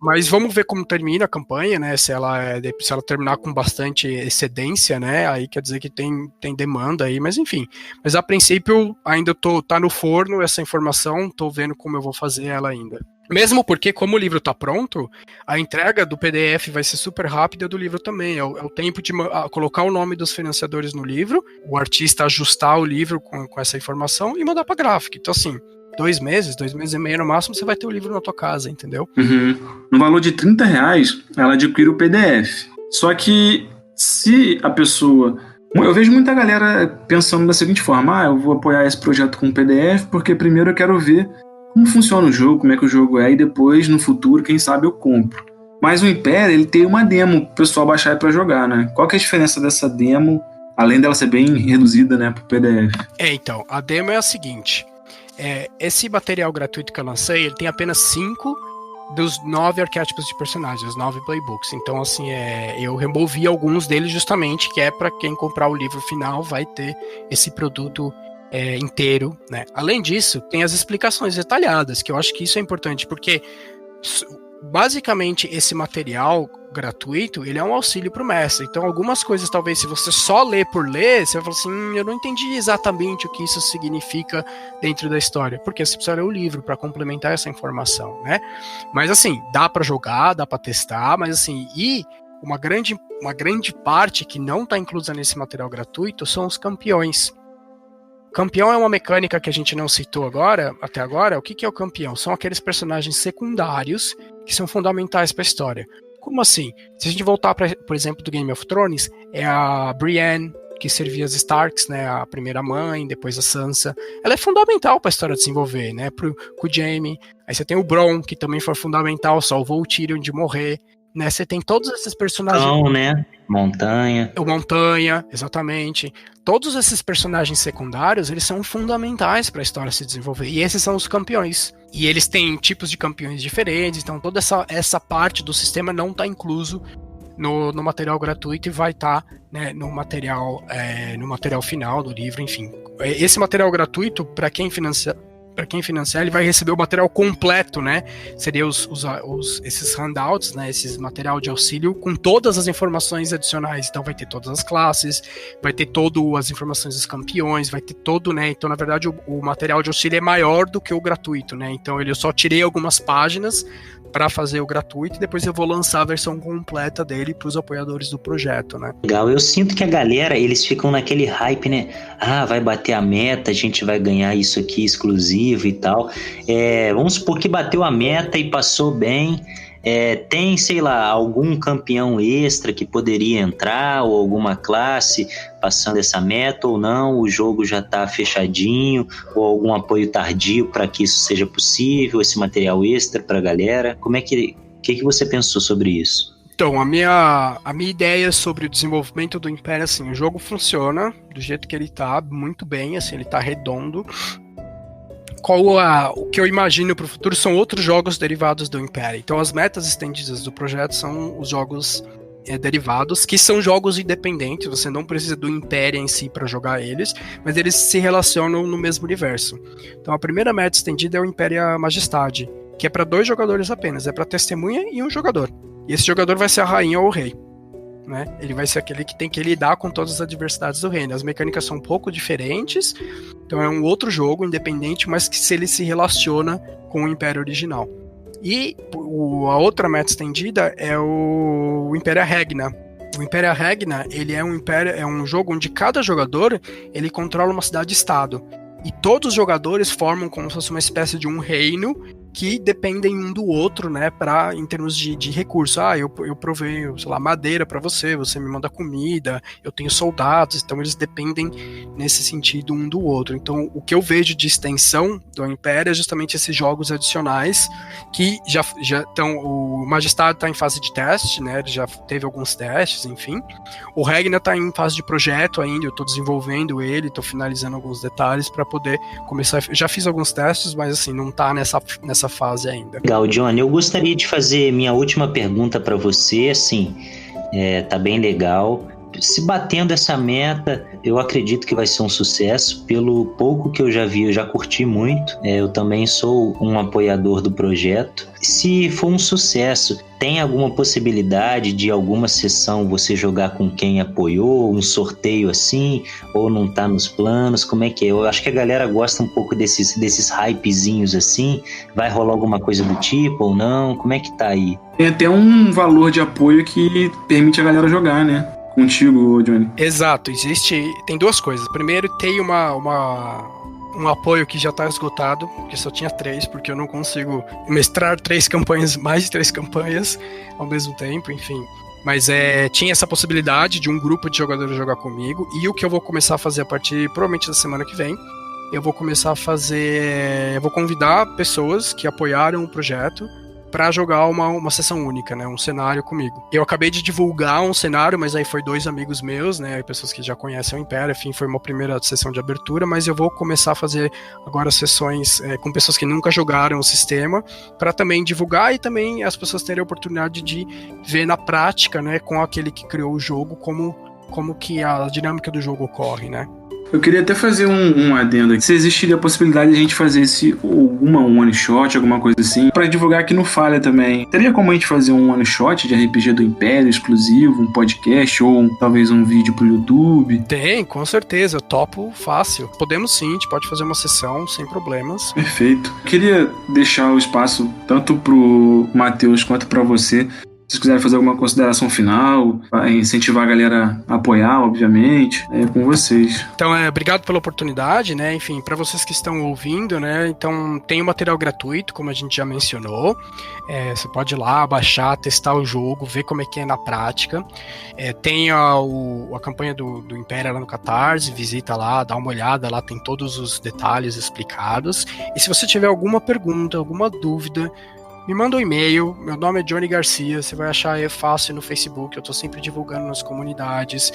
Mas vamos ver como termina a campanha, né? Se ela terminar com bastante excedência, né? Aí quer dizer que tem demanda aí, mas enfim. Mas a princípio ainda tá no forno essa informação, tô vendo como eu vou fazer ela ainda. Mesmo porque, como o livro está pronto, a entrega do PDF vai ser super rápida, do livro também. É o tempo de colocar o nome dos financiadores no livro, o artista ajustar o livro com essa informação e mandar para a gráfica. Então, assim, 2 meses e meio no máximo, você vai ter o livro na tua casa, entendeu? Uhum. No valor de R$30, ela adquire o PDF. Só que, se a pessoa... Eu vejo muita galera pensando da seguinte forma: eu vou apoiar esse projeto com PDF porque primeiro eu quero ver como funciona o jogo, como é que o jogo é, e depois, no futuro, quem sabe eu compro. Mas o Império, ele tem uma demo pro pessoal baixar pra jogar, né? Qual que é a diferença dessa demo, além dela ser bem reduzida, né, pro PDF? Então, a demo é a seguinte. Esse material gratuito que eu lancei, ele tem apenas 5 dos 9 arquétipos de personagens, os 9 playbooks. Então, assim, eu removi alguns deles justamente, que é para quem comprar o livro final vai ter esse produto inteiro, né? Além disso, tem as explicações detalhadas, que eu acho que isso é importante, porque basicamente esse material gratuito, ele é um auxílio para o mestre. Então, algumas coisas, talvez, se você só lê por ler, você vai falar assim, eu não entendi exatamente o que isso significa dentro da história, porque você precisa ler o livro para complementar essa informação, né? Mas, assim, dá para jogar, dá para testar, mas, assim, e uma grande parte que não está inclusa nesse material gratuito são os campeões. Campeão é uma mecânica que a gente não citou até agora. O que é o campeão? São aqueles personagens secundários que são fundamentais para a história. Como assim? Se a gente voltar, por exemplo, do Game of Thrones, é a Brienne, que servia as Starks, né, a primeira mãe, depois a Sansa. Ela é fundamental para a história desenvolver, né, com o Jaime. Aí você tem o Bronn, que também foi fundamental, salvou o Tyrion de morrer. Né, você tem todos esses personagens... Não, né? Montanha. O Montanha, exatamente. Todos esses personagens secundários, eles são fundamentais para a história se desenvolver. E esses são os campeões. E eles têm tipos de campeões diferentes, então toda essa parte do sistema não está incluso no material gratuito e vai estar, né, no material final do livro, enfim. Esse material gratuito, para quem financiar, ele vai receber o material completo, né? Seria esses handouts, né? Esses material de auxílio com todas as informações adicionais. Então vai ter todas as classes, vai ter todas as informações dos campeões, vai ter todo, né? Então, na verdade, o material de auxílio é maior do que o gratuito, né? Então eu só tirei algumas páginas para fazer o gratuito e depois eu vou lançar a versão completa dele para os apoiadores do projeto, né? Legal, eu sinto que a galera, eles ficam naquele hype, né? Ah, vai bater a meta, a gente vai ganhar isso aqui exclusivo e tal. Vamos supor que bateu a meta e passou bem. Tem, sei lá, algum campeão extra que poderia entrar ou alguma classe passando essa meta ou não, o jogo já está fechadinho ou algum apoio tardio para que isso seja possível, esse material extra para a galera. Como é que você pensou sobre isso? Então, a minha ideia sobre o desenvolvimento do Império, assim, o jogo funciona do jeito que ele tá, muito bem, assim, ele tá redondo. O que eu imagino para o futuro são outros jogos derivados do Império. Então, as metas estendidas do projeto são os jogos derivados, que são jogos independentes, você não precisa do Império em si para jogar eles, mas eles se relacionam no mesmo universo. Então, a primeira meta estendida é o Império Majestade, que é para 2 jogadores apenas, é para testemunha e um jogador. E esse jogador vai ser a rainha ou o rei, né? Ele vai ser aquele que tem que lidar com todas as adversidades do reino. As mecânicas são um pouco diferentes, então é um outro jogo independente, mas que ele se relaciona com o Império original. E a outra meta estendida é o Império Regna. O Império Regna, ele é um jogo onde cada jogador ele controla uma cidade-estado. E todos os jogadores formam como se fosse uma espécie de um reino que dependem um do outro, né, em termos de recursos. Eu proveio, sei lá, madeira para você me manda comida, eu tenho soldados, então eles dependem nesse sentido um do outro. Então, o que eu vejo de extensão do Império é justamente esses jogos adicionais que já estão. O Majestade está em fase de teste, né, ele já teve alguns testes, enfim. O Regna está em fase de projeto ainda, eu estou desenvolvendo ele, estou finalizando alguns detalhes para poder começar. Já fiz alguns testes, mas assim, não está nessa fase ainda. Legal, Johnny, eu gostaria de fazer minha última pergunta para você, assim, tá bem legal. Se batendo essa meta, eu acredito que vai ser um sucesso. Pelo pouco que eu já vi, eu já curti muito. Eu também sou um apoiador do projeto. Se for um sucesso, tem alguma possibilidade de alguma sessão você jogar com quem apoiou, um sorteio assim, ou não tá nos planos? Como é que é? Eu acho que a galera gosta um pouco desses hypezinhos assim. Vai rolar alguma coisa do tipo ou não? Como é que tá aí? Tem até um valor de apoio que permite a galera jogar, né? Contigo, Johnny. Exato, tem 2 coisas. Primeiro, tem um apoio que já está esgotado, porque só tinha 3, porque eu não consigo mestrar 3 campanhas, mais de 3 campanhas ao mesmo tempo, enfim. Mas tinha essa possibilidade de um grupo de jogadores jogar comigo, e o que eu vou começar a fazer a partir, provavelmente, da semana que vem, eu vou convidar pessoas que apoiaram o projeto para jogar uma sessão única, né, um cenário comigo. Eu acabei de divulgar um cenário, mas aí foi 2 amigos meus, né, pessoas que já conhecem o Império, enfim, foi uma primeira sessão de abertura, mas eu vou começar a fazer agora sessões com pessoas que nunca jogaram o sistema, para também divulgar e também as pessoas terem a oportunidade de ver na prática, né, com aquele que criou o jogo, como que a dinâmica do jogo ocorre, né. Eu queria até fazer um adendo aqui. Se existiria a possibilidade de a gente fazer alguma one shot, alguma coisa assim, pra divulgar aqui no Falha também. Teria como a gente fazer um one shot de RPG do Império exclusivo, um podcast ou talvez um vídeo pro YouTube? Tem, com certeza, eu topo fácil. Podemos sim, a gente pode fazer uma sessão sem problemas. Perfeito. Eu queria deixar o espaço tanto pro Matheus quanto pra você. Se vocês quiserem fazer alguma consideração final, incentivar a galera a apoiar, obviamente, é com vocês. Então, obrigado pela oportunidade, né? Enfim, para vocês que estão ouvindo, né? Então, tem o material gratuito, como a gente já mencionou. Você pode ir lá, baixar, testar o jogo, ver como é que é na prática. Tem a campanha do Império lá no Catarse, visita lá, dá uma olhada, lá tem todos os detalhes explicados. E se você tiver alguma pergunta, alguma dúvida, me manda um e-mail, meu nome é Johnny Garcia, você vai achar fácil no Facebook, eu tô sempre divulgando nas comunidades,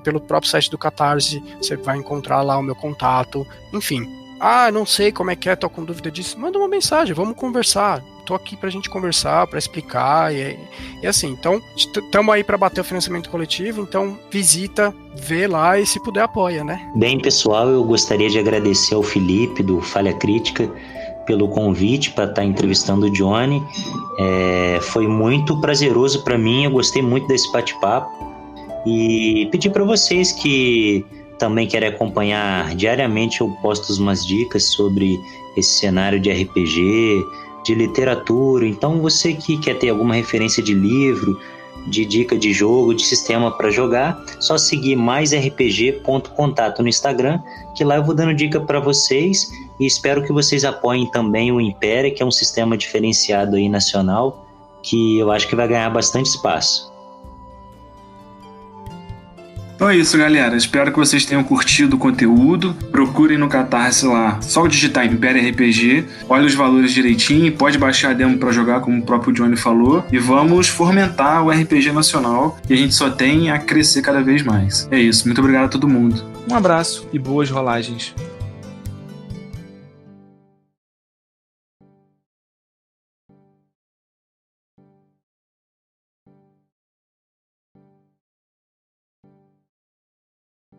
pelo próprio site do Catarse, você vai encontrar lá o meu contato, enfim. não sei como é que é, tô com dúvida disso, manda uma mensagem, vamos conversar. Tô aqui pra gente conversar, pra explicar, e assim, então, estamos aí pra bater o financiamento coletivo, então visita, vê lá e se puder apoia, né? Bem, pessoal, eu gostaria de agradecer ao Felipe do Falha Crítica pelo convite para estar entrevistando o Johnny. Foi muito prazeroso para mim, eu gostei muito desse bate-papo e pedir para vocês que também querem acompanhar diariamente, eu posto umas dicas sobre esse cenário de RPG, de literatura. Então você que quer ter alguma referência de livro, de dica de jogo, de sistema para jogar, só seguir maisrpg.contato no Instagram, que lá eu vou dando dica para vocês e espero que vocês apoiem também o Império, que é um sistema diferenciado aí nacional, que eu acho que vai ganhar bastante espaço. Então é isso, galera. Espero que vocês tenham curtido o conteúdo. Procurem no Catarse lá, só digitar Império RPG, olha os valores direitinho, pode baixar a demo para jogar, como o próprio Johnny falou, e vamos fomentar o RPG nacional, que a gente só tem a crescer cada vez mais. É isso. Muito obrigado a todo mundo. Um abraço e boas rolagens.